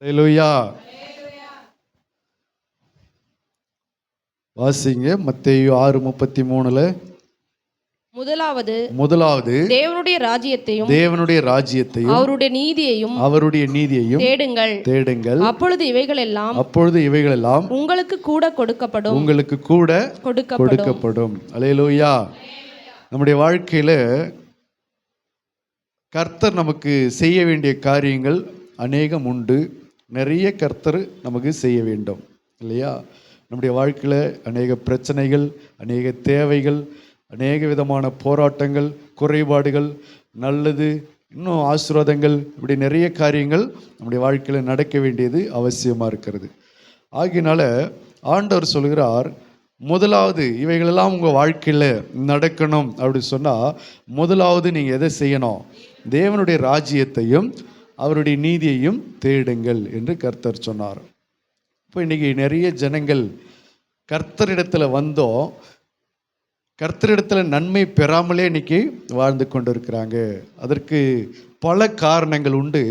அல்லேலூயா. வாசிங்க மத்தேயு 6:33. முதலாவது தேவனுடைய ராஜ்யத்தையும் அவருடைய நீதியையும் தேடுங்கள். அப்பொழுது இவைகளெல்லாம் உங்களுக்கு கூட கொடுக்கப்படும். அல்லேலூயா. நம்முடைய வாழ்க்கையில கர்த்தர் நமக்கு செய்ய வேண்டிய காரியங்கள் அநேகம் உண்டு. நிறைய கர்த்தர் நமக்கு செய்ய வேண்டும் இல்லையா? நம்முடைய வாழ்க்கையில் அநேக பிரச்சனைகள், அநேக தேவைகள், அநேக விதமான போராட்டங்கள், குறைபாடுகள், நல்லது, இன்னும் ஆசீர்வாதங்கள், இப்படி நிறைய காரியங்கள் நம்முடைய வாழ்க்கையில் நடக்க வேண்டியது அவசியமாக இருக்கிறது. ஆகையினால ஆண்டவர் சொல்கிறார், முதலாவது இவைகளெல்லாம் உங்கள் வாழ்க்கையில் நடக்கணும் அப்படி சொன்னால், முதலாவது நீங்கள் எதை செய்யணும்? தேவனுடைய ராஜ்யத்தையும் அவருடைய நீதியையும் தேடுங்கள் என்று கர்த்தர் சொன்னார். இப்போ இன்றைக்கி நிறைய ஜனங்கள் கர்த்தரிடத்தில் வந்தோம், கர்த்தரிடத்தில் நன்மை பெறாமலே இன்றைக்கி வாழ்ந்து கொண்டு இருக்கிறாங்க. அதற்கு பல காரணங்கள் உண்டு.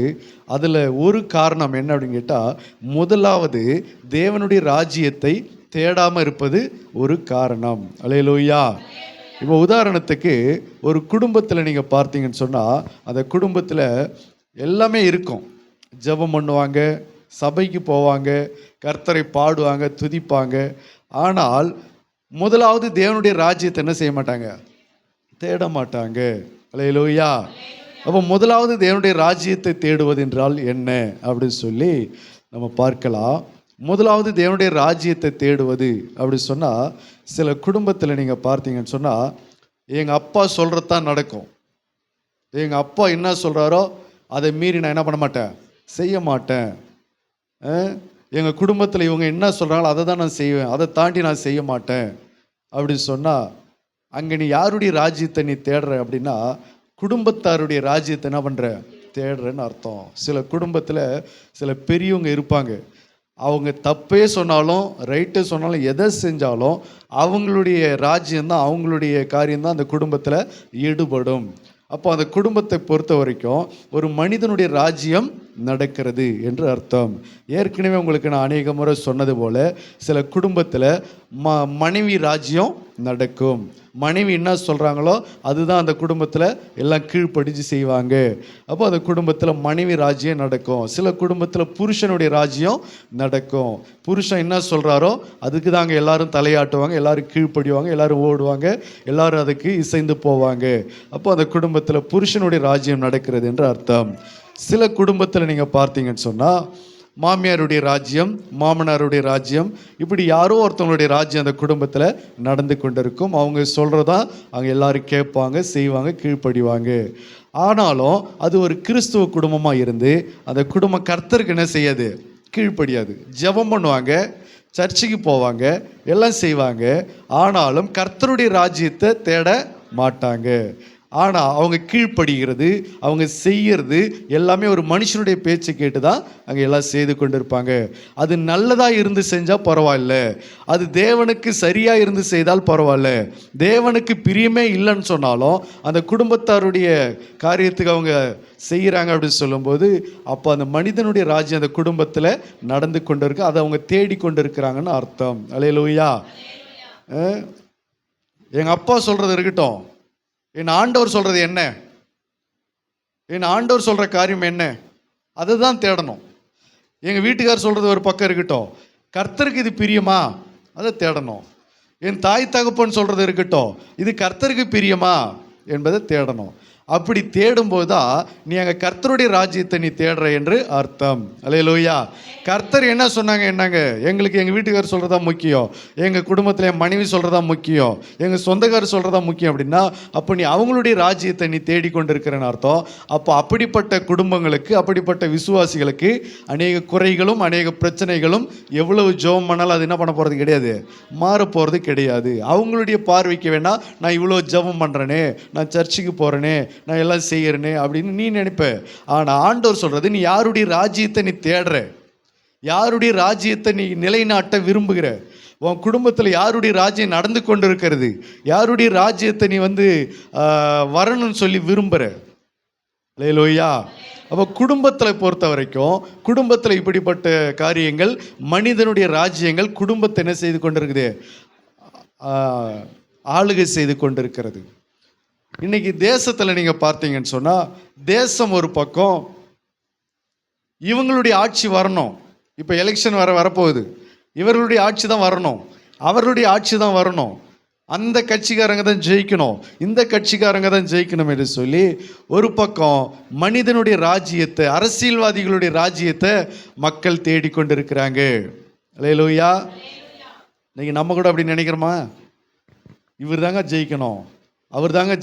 அதில் ஒரு காரணம் என்ன அப்படின்னு கேட்டால், முதலாவது தேவனுடைய ராஜ்யத்தை தேடாமல் இருப்பது ஒரு காரணம். அல்லேலூயா. இப்போ உதாரணத்துக்கு ஒரு குடும்பத்தில் நீங்கள் பார்த்தீங்கன்னு சொன்னால், அந்த குடும்பத்தில் எல்லாமே இருக்கும். ஜெபம் பண்ணுவாங்க, சபைக்கு போவாங்க, கர்த்தரை பாடுவாங்க, துதிப்பாங்க. ஆனால் முதலாவது தேவனுடைய ராஜ்யத்தை என்ன செய்ய மாட்டாங்க? தேட மாட்டாங்க. அல்லேலூயா. அப்போ முதலாவது தேவனுடைய ராஜ்யத்தை தேடுவது என்றால் என்ன அப்படின்னு சொல்லி நம்ம பார்க்கலாம். முதலாவது தேவனுடைய ராஜ்யத்தை தேடுவது அப்படி சொன்னால், சில குடும்பத்தில் நீங்கள் பார்த்தீங்கன்னு சொன்னால், எங்கள் அப்பா சொல்கிறது தான் நடக்கும், எங்கள் அப்பா என்ன சொல்கிறாரோ அதை மீறி நான் என்ன பண்ண மாட்டேன், செய்ய மாட்டேன். எங்கள் குடும்பத்தில் இவங்க என்ன சொல்கிறாங்களோ அதை தான் நான் செய்வேன், அதை தாண்டி நான் செய்ய மாட்டேன் அப்படி சொன்னால், அங்கே நீ யாருடைய ராஜ்யத்தை நீ தேடுற அப்படின்னா, குடும்பத்தாருடைய ராஜ்யத்தை என்ன பண்ணுற, தேடுறேன்னு அர்த்தம். சில குடும்பத்தில் சில பெரியவங்க இருப்பாங்க, அவங்க தப்பே சொன்னாலும் ரைட்டு சொன்னாலும் எதை செஞ்சாலும் அவங்களுடைய ராஜ்யம்தான், அவங்களுடைய காரியம்தான் அந்த குடும்பத்தில் ஈடுபடும். அப்போ அந்த குடும்பத்தை பொறுத்த வரைக்கும் ஒரு மனிதனுடைய ராஜ்யம் நடக்கிறது என்று அர்த்தம். ஏற்கனவே உங்களுக்கு நான் அநேக முறை சொன்னது போல், சில குடும்பத்தில் மனைவி ராஜ்யம் நடக்கும். மனைவி என்ன சொல்கிறாங்களோ அதுதான் அந்த குடும்பத்தில் எல்லாம் கீழ்ப்படிஞ்சு செய்வாங்க. அப்போ அந்த குடும்பத்தில் மனைவி ராஜ்யம் நடக்கும். சில குடும்பத்தில் புருஷனுடைய ராஜ்யம் நடக்கும். புருஷன் என்ன சொல்கிறாரோ அதுக்கு தாங்க எல்லாரும் தலையாட்டுவாங்க, எல்லாரும் கீழ்ப்படிவாங்க, எல்லாரும் ஓடுவாங்க, எல்லாரும் அதுக்கு இசைந்து போவாங்க. அப்போ அந்த குடும்பத்தில் புருஷனுடைய ராஜ்யம் நடக்கிறது என்று அர்த்தம். சில குடும்பத்தில் நீங்கள் பார்த்தீங்கன்னு சொன்னால், மாமியாருடைய ராஜ்யம், மாமனாருடைய ராஜ்யம், இப்படி யாரோ ஒருத்தவங்களுடைய ராஜ்யம் அந்த குடும்பத்தில் நடந்து கொண்டு இருக்கும். அவங்க சொல்கிறதா அவங்க எல்லாரும் கேட்பாங்க, செய்வாங்க, கீழ்ப்படிவாங்க. ஆனாலும் அது ஒரு கிறிஸ்துவ குடும்பமாக இருந்து அந்த குடும்பம் கர்த்தருக்கு என்ன செய்யாது, கீழ்ப்படியாது. ஜெபம் பண்ணுவாங்க, சர்ச்சுக்கு போவாங்க, எல்லாம் செய்வாங்க. ஆனாலும் கர்த்தருடைய ராஜ்யத்தை தேட மாட்டாங்க. ஆனால் அவங்க கீழ்ப்படுகிறது, அவங்க செய்கிறது எல்லாமே ஒரு மனுஷனுடைய பேச்சை கேட்டு தான் அங்கே எல்லாம் செய்து கொண்டு இருப்பாங்க. அது நல்லதாக இருந்து செஞ்சால் பரவாயில்ல, அது தேவனுக்கு சரியாக இருந்து செய்தால் பரவாயில்ல. தேவனுக்கு பிரியமே இல்லைன்னு சொன்னாலும் அந்த குடும்பத்தாருடைய காரியத்துக்கு அவங்க செய்கிறாங்க அப்படின்னு சொல்லும்போது, அப்போ அந்த மனிதனுடைய ராஜ்யம் அந்த குடும்பத்தில் நடந்து கொண்டு இருக்கு, அதை அவங்க தேடி கொண்டு இருக்கிறாங்கன்னு அர்த்தம். அல்லேலூயா. எங்கள் அப்பா சொல்கிறது இருக்கட்டும், என் ஆண்டவர் சொல்கிறது என்ன, என் ஆண்டவர் சொல்கிற காரியம் என்ன, அதை தான் தேடணும். எங்கள் வீட்டுக்கார் சொல்கிறது ஒரு பக்கம் இருக்கட்டும், கர்த்தருக்கு இது பிரியமா, அதை தேடணும். என் தாய் தகப்பன் சொல்கிறது இருக்கட்டும், இது கர்த்தருக்கு பிரியமா என்பதை தேடணும். அப்படி தேடும்போது தான் நீ அங்கே கர்த்தருடைய ராஜ்யத்தை நீ தேடுற என்று அர்த்தம். அல்லேலூயா. கர்த்தர் என்ன சொன்னாங்க, என்னங்க எங்களுக்கு எங்கள் வீட்டுக்காரர் சொல்கிறதா முக்கியம், எங்கள் குடும்பத்தில் என் மனைவி சொல்கிறதா முக்கியம், எங்கள் சொந்தக்காரர் சொல்கிறதா முக்கியம் அப்படின்னா, அப்போ நீ அவங்களுடைய ராஜ்யத்தை நீ தேடிக்கொண்டு இருக்கிறன்னு அர்த்தம். அப்போ அப்படிப்பட்ட குடும்பங்களுக்கு, அப்படிப்பட்ட விசுவாசிகளுக்கு அநேக குறைகளும் அநேக பிரச்சனைகளும் எவ்வளவு ஜெபம் பண்ணாலும் அது என்ன பண்ண போகிறது கிடையாது, மாற போகிறது கிடையாது. அவங்களுடைய பார்வைக்கு வேணா நான் இவ்வளோ ஜெபம் பண்ணுறேனே, நான் சர்ச்சுக்கு போகிறேனே, நான் எல்லாம் செய்யறேனே அப்படின்னு நீ நினைப்ப. ஆனால் ஆண்டவர் சொல்றது, நீ யாருடைய ராஜ்யத்தை நீ தேடுற, யாருடைய ராஜ்யத்தை நீ நிலைநாட்ட விரும்புகிற, உன் குடும்பத்தில் யாருடைய ராஜ்யம் நடந்து கொண்டு இருக்கிறது, யாருடைய ராஜ்யத்தை நீ வரணும்னு சொல்லி விரும்புகிற, அல்லேலூயா. அப்போ குடும்பத்தில் பொறுத்த வரைக்கும் குடும்பத்தில் இப்படிப்பட்ட காரியங்கள், மனிதனுடைய ராஜ்யங்கள் குடும்பத்தை என்ன செய்து கொண்டிருக்குது? ஆளுகை செய்து கொண்டிருக்கிறது. இன்னைக்கு தேசத்தில் நீங்கள் பார்த்தீங்கன்னு சொன்னால், தேசம் ஒரு பக்கம், இவங்களுடைய ஆட்சி வரணும். இப்போ எலெக்ஷன் வரப்போகுது, இவர்களுடைய ஆட்சி தான் வரணும், அவர்களுடைய ஆட்சி தான் வரணும், அந்த கட்சிக்காரங்க தான் ஜெயிக்கணும், இந்த கட்சிக்காரங்க தான் ஜெயிக்கணும் என்று சொல்லி ஒரு பக்கம் மனிதனுடைய ராஜ்யத்தை, அரசியல்வாதிகளுடைய ராஜ்யத்தை மக்கள் தேடிக்கொண்டிருக்கிறாங்க. அல்லேலூயா. இன்னைக்கு நம்ம கூட அப்படி நினைக்கிறோமா? இவர் தாங்க ஜெயிக்கணும், அவர் தாங்க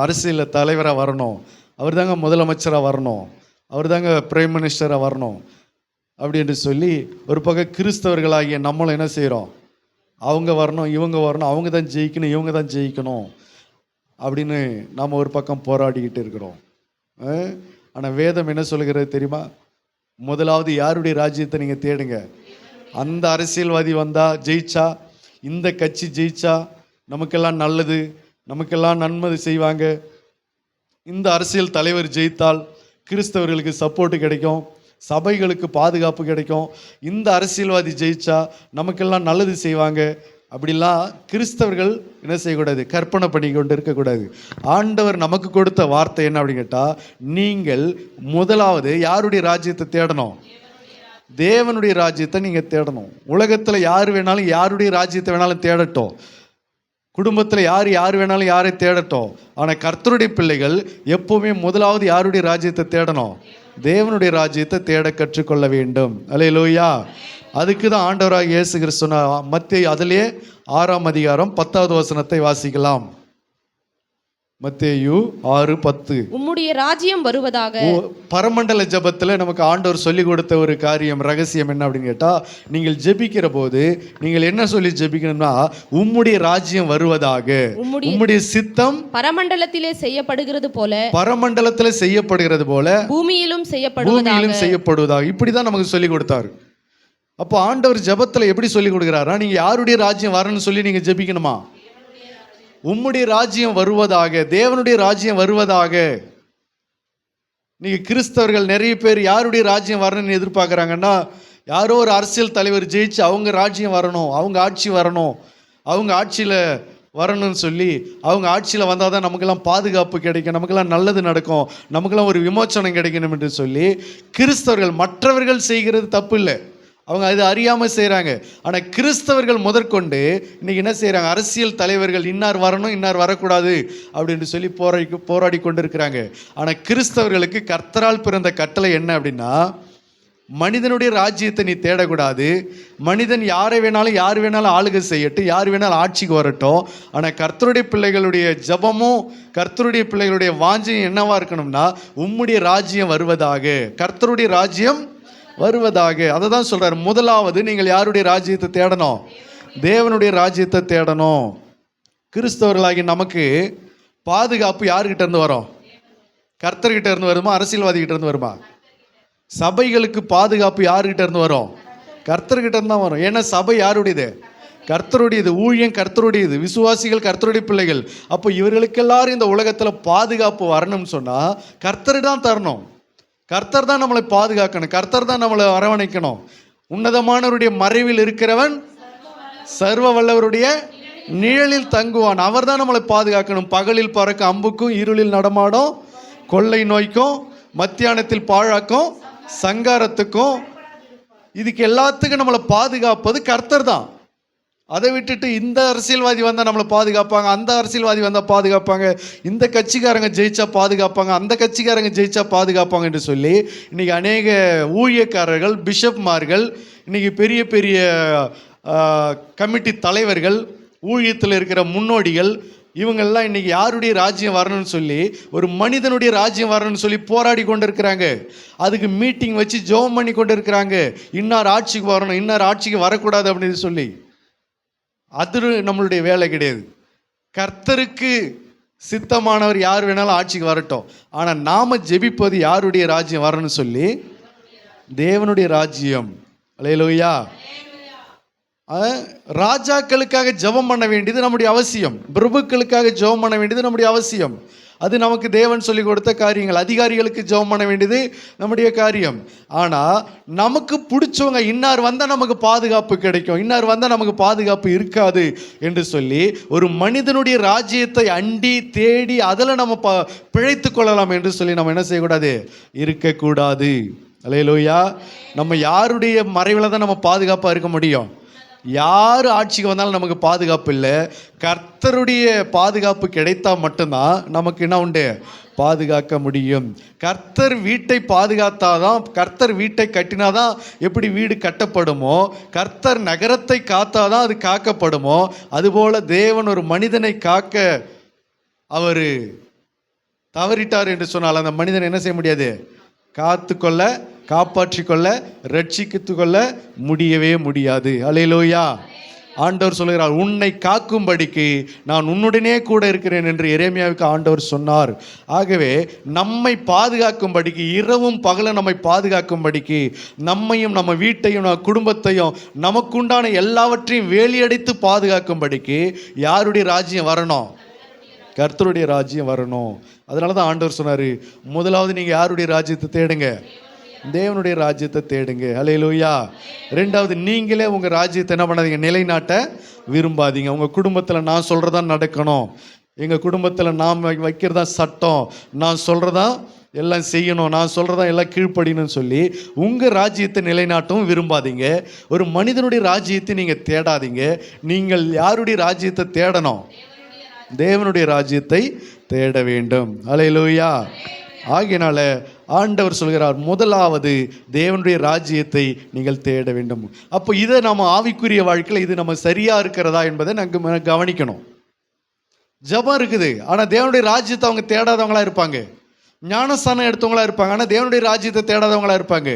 அரசியல் தலைவராக வரணும், அவர் தாங்க முதலமைச்சராக வரணும், அவர் தாங்க பிரைம் மினிஸ்டராக வரணும் அப்படி என்று சொல்லி ஒரு பக்கம் கிறிஸ்தவர்களாகிய நம்மளும் என்ன செய்கிறோம்? அவங்க வரணும், இவங்க வரணும், அவங்க தான் ஜெயிக்கணும், இவங்க தான் ஜெயிக்கணும் அப்படின்னு நாம் ஒரு பக்கம் போராடிக்கிட்டு இருக்கிறோம். ஆனால் வேதம் என்ன சொல்கிறது தெரியுமா? முதலாவது யாருடைய ராஜ்யத்தை நீங்கள் தேடுங்க. அந்த அரசியல்வாதி வந்தால் ஜெயிச்சா, இந்த கட்சி ஜெயிச்சா நமக்கெல்லாம் நல்லது, நமக்கெல்லாம் நன்மை செய்வாங்க, இந்த அரசியல் தலைவர் ஜெயித்தால் கிறிஸ்தவர்களுக்கு சப்போர்ட்டு கிடைக்கும், சபைகளுக்கு பாதுகாப்பு கிடைக்கும், இந்த அரசியல்வாதி ஜெயிச்சா நமக்கெல்லாம் நல்லது செய்வாங்க. அப்படிலாம் கிறிஸ்தவர்கள் என்ன செய்யக்கூடாது? கற்பனை பண்ணி கொண்டு இருக்கக்கூடாது. ஆண்டவர் நமக்கு கொடுத்த வார்த்தை என்ன அப்படின்னு கேட்டால், நீங்கள் முதலாவது யாருடைய ராஜ்யத்தை தேடணும்? தேவனுடைய ராஜ்யத்தை நீங்கள் தேடணும். உலகத்தில் யார் வேணாலும் யாருடைய ராஜ்யத்தை வேணாலும் தேடட்டும், குடும்பத்தில் யார் வேணாலும் யாரை தேடட்டும், ஆனால் கர்த்தருடைய பிள்ளைகள் எப்பவுமே முதலாவது யாருடைய ராஜ்யத்தை தேடணும்? தேவனுடைய ராஜ்யத்தை தேட கற்றுக்கொள்ள வேண்டும். அல்லேலூயா. அதுக்கு தான் ஆண்டவராக இயேசு கிறிஸ்து சொன்னார். மத்தேயு அதிலே 6ஆம் அதிகாரம் 10வது வசனத்தை வாசிக்கலாம். மத்தேயு 6:10. உம்முடைய ராஜ்யம் வருவதாக. பரமண்டல ஜெபத்தில் நமக்கு ஆண்டவர் சொல்லி கொடுத்த ஒரு காரியம், ரகசியம் என்ன அப்படின்னு கேட்டால், நீங்கள் ஜெபிக்கிற போது நீங்கள் என்ன சொல்லி ஜெபிக்கணும்னா, உம்முடைய ராஜ்யம் வருவதாக, உம்முடைய சித்தம் பரமண்டலத்திலே செய்யப்படுகிறது போல, பரமண்டலத்தில் செய்யப்படுகிறது போல பூமியிலும் செய்யப்படுவதாக. இப்படிதான் நமக்கு சொல்லி கொடுத்தாரு. அப்போ ஆண்டவர் ஜெபத்தில் எப்படி சொல்லி கொடுக்குறாரா? நீங்கள் யாருடைய ராஜ்யம் வரணும்னு சொல்லி நீங்கள் ஜெபிக்கணுமா? உம்முடைய ராஜ்யம் வருவதாக, தேவனுடைய ராஜ்யம் வருவதாக. நீங்க கிறிஸ்தவர்கள் நிறைய பேர் யாருடைய ராஜ்யம் வரணும்னு எதிர்பார்க்குறாங்கன்னா, யாரோ ஒரு அரசியல் தலைவர் ஜெயிச்சு அவங்க ராஜ்யம் வரணும், அவங்க ஆட்சி வரணும், அவங்க ஆட்சியில் வரணும்னு சொல்லி, அவங்க ஆட்சியில் வந்தால் தான் நமக்கெல்லாம் பாதுகாப்பு கிடைக்கும், நமக்கெல்லாம் நல்லது நடக்கும், நமக்கெல்லாம் ஒரு விமோச்சனம் கிடைக்கணும் என்று சொல்லி கிறிஸ்தவர்கள், மற்றவர்கள் செய்கிறது தப்பு இல்லை, அவங்க அது அறியாமல் செய்கிறாங்க. ஆனால் கிறிஸ்தவர்கள் முதற்கொண்டு இன்றைக்கி என்ன செய்கிறாங்க? அரசியல் தலைவர்கள் இன்னார் வரணும், இன்னார் வரக்கூடாது அப்படின்னு சொல்லி போராடி கொண்டு இருக்கிறாங்க. ஆனால் கிறிஸ்தவர்களுக்கு கர்த்தரால் பிறந்த கட்டளை என்ன அப்படின்னா, மனிதனுடைய ராஜ்யத்தை நீ தேடக்கூடாது. மனிதன் யாரை வேணாலும் யார் வேணாலும் ஆளுகை செய்யட்டும், யார் வேணாலும் ஆட்சிக்கு வரட்டும். ஆனால் கர்த்தருடைய பிள்ளைகளுடைய ஜபமும் கர்த்தருடைய பிள்ளைகளுடைய வாஞ்சையும் என்னவா இருக்கணும்னா, உம்முடைய ராஜ்யம் வருவதாக, கர்த்தருடைய ராஜ்யம் வருவதாக. அதை தான் சொல்றார். முதலாவது நீங்கள் யாருடைய ராஜ்யத்தை தேடணும்? தேவனுடைய ராஜ்யத்தை தேடணும். கிறிஸ்தவர்களாகி நமக்கு பாதுகாப்பு யாருக்கிட்ட இருந்து வரும்? கர்த்தர்கிட்ட இருந்து வருமா? அரசியல்வாதி கிட்ட இருந்து வருமா? சபைகளுக்கு பாதுகாப்பு யாருக்கிட்ட இருந்து வரும்? கர்த்தர்கிட்ட இருந்து தான் வரும். ஏன்னா சபை யாருடையது? கர்த்தருடையது. ஊழியம் கர்த்தருடையது. விசுவாசிகள் கர்த்தருடைய பிள்ளைகள். அப்போ இவர்களுக்கு எல்லாரும் இந்த உலகத்தில் பாதுகாப்பு வரணும்னு சொன்னால் கர்த்தர் தான் தரணும். கர்த்தர் தான் நம்மளை பாதுகாக்கணும், கர்த்தர் தான் நம்மளை அரவணைக்கணும். உன்னதமானவருடைய மறைவில் இருக்கிறவன் சர்வ வல்லவருடைய நிழலில் தங்குவான். அவர் தான் நம்மளை பாதுகாக்கணும். பகலில் பறக்க அம்புக்கும், இருளில் நடமாடும் கொள்ளை நோய்க்கும், மத்தியானத்தில் பாழாக்கும் சங்காரத்துக்கும், இதுக்கு எல்லாத்துக்கும் நம்மளை பாதுகாப்பது கர்த்தர் தான். அதை விட்டுட்டு இந்த அரசியல்வாதி வந்தால் நம்மளை பாதுகாப்பாங்க, அந்த அரசியல்வாதி வந்தால் பாதுகாப்பாங்க, இந்த கட்சிக்காரங்க ஜெயிச்சா பாதுகாப்பாங்க, அந்த கட்சிக்காரங்க ஜெயிச்சா பாதுகாப்பாங்க என்று சொல்லி இன்றைக்கி அநேக ஊழியக்காரர்கள், பிஷப்மார்கள், இன்றைக்கி பெரிய பெரிய கமிட்டி தலைவர்கள், ஊழியத்தில் இருக்கிற முன்னோடிகள், இவங்கெல்லாம் இன்றைக்கி யாருடைய ராஜ்யம் வரணும்னு சொல்லி, ஒரு மனிதனுடைய ராஜ்யம் வரணும்னு சொல்லி போராடி கொண்டு இருக்கிறாங்க. அதுக்கு மீட்டிங் வச்சு ஜெபம் பண்ணி கொண்டு இருக்கிறாங்க. இன்னார் ஆட்சிக்கு வரணும், இன்னார் ஆட்சிக்கு வரக்கூடாது அப்படின்னு சொல்லி. அது நம்மளுடைய வேலை கிடையாது. கர்த்தருக்கு சித்தமானவர் யார் வேணாலும் ஆட்சிக்கு வரட்டும். ஆனால் நாம ஜெபிப்பது யாருடைய ராஜ்யம் வரணும்னு சொல்லி? தேவனுடைய ராஜ்யம். அல்லேலூயா. ராஜாக்களுக்காக ஜெபம் பண்ண வேண்டியது நம்முடைய அவசியம், பிரபுக்களுக்காக ஜெபம் பண்ண வேண்டியது நம்முடைய அவசியம். அது நமக்கு தேவன் சொல்லி கொடுத்த காரியங்கள். அதிகாரிகளுக்கு ஜெபம் பண்ண வேண்டியது நம்முடைய காரியம். ஆனால் நமக்கு பிடிச்சவங்க இன்னார் வந்தால் நமக்கு பாதுகாப்பு கிடைக்கும், இன்னார் வந்தால் நமக்கு பாதுகாப்பு இருக்காது என்று சொல்லி ஒரு மனிதனுடைய ராஜ்யத்தை அண்டி தேடி அதில் நம்ம பிழைத்து கொள்ளலாம் என்று சொல்லி நம்ம என்ன செய்யக்கூடாது, இருக்கக்கூடாது. அல்லேலூயா. நம்ம யாருடைய மறைவில் தான் நம்ம பாதுகாப்பாக இருக்க முடியும்? யார் ஆட்சிக்கு வந்தாலும் நமக்கு பாதுகாப்பு இல்லை. கர்த்தருடைய பாதுகாப்பு கிடைத்தா மட்டும்தான் நமக்கு என்ன உண்டு, பாதுகாக்க முடியும். கர்த்தர் வீட்டை பாதுகாத்தாதான், கர்த்தர் வீட்டை கட்டினாதான் எப்படி வீடு கட்டப்படுமோ, கர்த்தர் நகரத்தை காத்தாதான் அது காக்கப்படுமோ, அதுபோல தேவன் ஒரு மனிதனை காக்க அவர் தவறிட்டார் என்று சொன்னால் அந்த மனிதனை என்ன செய்ய முடியாது, காத்துக்கொள்ள, காப்பாற்றிக்கொள்ள, ரட்சித்து கொள்ள முடியவே முடியாது. அல்லேலூயா. ஆண்டவர் சொல்கிறார், உன்னை காக்கும்படிக்கு நான் உன்னுடனே கூட இருக்கிறேன் என்று எரேமியாவுக்கு ஆண்டவர் சொன்னார். ஆகவே நம்மை பாதுகாக்கும்படிக்கு, இரவும் பகலும் நம்மை பாதுகாக்கும்படிக்கு, நம்மையும் நம்ம வீட்டையும் நம்ம குடும்பத்தையும் நமக்குண்டான எல்லாவற்றையும் வேலியடைத்து பாதுகாக்கும்படிக்கு யாருடைய ராஜ்யம் வரணும்? கர்த்தருடைய ராஜ்யம் வரணும். அதனால தான் ஆண்டவர் சொன்னார், முதலாவது நீங்கள் யாருடைய ராஜ்யத்தை தேடுங்க? தேவனுடைய ராஜ்யத்தை தேடுங்க. அல்லேலூயா. ரெண்டாவது, நீங்களே உங்கள் ராஜ்யத்தை என்ன பண்ணாதீங்க, நிலைநாட்ட விரும்பாதீங்க. உங்கள் குடும்பத்தில் நான் சொல்கிறதா நடக்கணும், எங்கள் குடும்பத்தில் நாம் வைக்கிறதா சட்டம், நான் சொல்கிறதா எல்லாம் செய்யணும், நான் சொல்கிறதா எல்லாம் கீழ்ப்படியணும்னு சொல்லி உங்கள் ராஜ்யத்தை நிலைநாட்டவும் விரும்பாதீங்க. ஒரு மனிதனுடைய ராஜ்யத்தை நீங்கள் தேடாதீங்க. நீங்கள் யாருடைய ராஜ்யத்தை தேடணும்? தேவனுடைய ராஜ்யத்தை தேட வேண்டும். அல்லேலூயா. ஆகையினால ஆண்டவர் சொல்கிறார், முதலாவது தேவனுடைய ராஜ்யத்தை நீங்கள் தேட வேண்டும். அப்போ இதை நம்ம ஆவிக்குரிய வாழ்க்கையில் இது நம்ம சரியாக இருக்கிறதா என்பதை நாங்கள் கவனிக்கணும். ஜெபம் இருக்குது, ஆனால் தேவனுடைய ராஜ்யத்தை அவங்க தேடாதவங்களா இருப்பாங்க. ஞானஸ்தானம் எடுத்தவங்களா இருப்பாங்க, ஆனால் தேவனுடைய ராஜ்யத்தை தேடாதவங்களா இருப்பாங்க.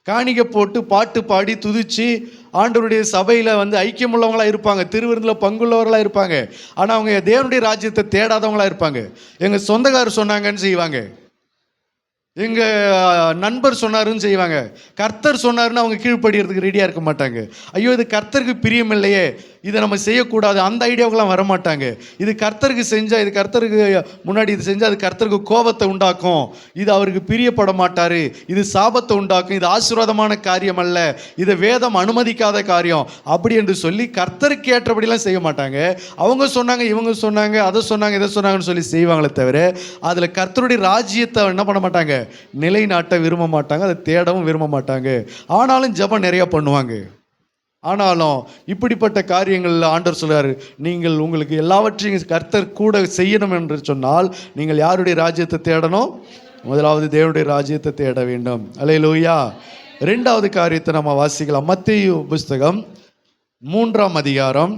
காணிக்கை போட்டு பாட்டு பாடி துதிச்சு ஆண்டவருடைய சபையில் ஐக்கியமுள்ளவங்களாக இருப்பாங்க, திருவிருந்தில் பங்குள்ளவர்களாக இருப்பாங்க, ஆனால் அவங்க தேவனுடைய ராஜ்யத்தை தேடாதவங்களாக இருப்பாங்க. எங்கள் சொந்தக்காரர் சொன்னாங்கன்னு செய்வாங்க, எங்கள் நண்பர் சொன்னாருன்னு செய்வாங்க. கர்த்தர் சொன்னாருன்னு அவங்க கீழ்ப்படுகிறதுக்கு ரெடியாக இருக்க மாட்டாங்க. ஐயோ இது கர்த்தருக்கு பிரியம் இல்லையே, இதை நம்ம செய்யக்கூடாது, அந்த ஐடியாவுக்கெல்லாம் வரமாட்டாங்க. இது கர்த்தருக்கு செஞ்சால், இது கர்த்தருக்கு முன்னாடி இது செஞ்சால் அது கர்த்தருக்கு கோபத்தை உண்டாக்கும், இது அவருக்கு பிரியப்பட மாட்டார், இது சாபத்தை உண்டாக்கும், இது ஆசீர்வாதமான காரியம் அல்ல, இதை வேதம் அனுமதிக்காத காரியம் அப்படி என்று சொல்லி கர்த்தருக்கு ஏற்றபடிலாம் செய்ய மாட்டாங்க. அவங்க சொன்னாங்க, இவங்க சொன்னாங்க, அதை சொன்னாங்க, இதை சொன்னாங்கன்னு சொல்லி செய்வாங்களே தவிர அதில் கர்த்தருடைய ராஜ்யத்தை என்ன பண்ண மாட்டாங்க, நிலைநாட்ட விரும்ப மாட்டாங்க, அதை தேடவும் விரும்ப மாட்டாங்க. ஆனாலும் ஜெபம் நிறைய பண்ணுவாங்க. ஆனாலும் இப்படிப்பட்ட காரியங்களில் ஆண்டவர் சொல்றாரு, நீங்கள் உங்களுக்கு எல்லாவற்றையும் கர்த்தர் கூட செய்யணும் என்று சொன்னால் நீங்கள் யாருடைய ராஜ்யத்தை தேடணும்? முதலாவது தேவனுடைய ராஜ்யத்தை தேட வேண்டும். அல்லேலூயா. ரெண்டாவது காரியத்தை நம்ம வாசிக்கலாம். மத்தேயு புஸ்தகம் 3ஆம் அதிகாரம்,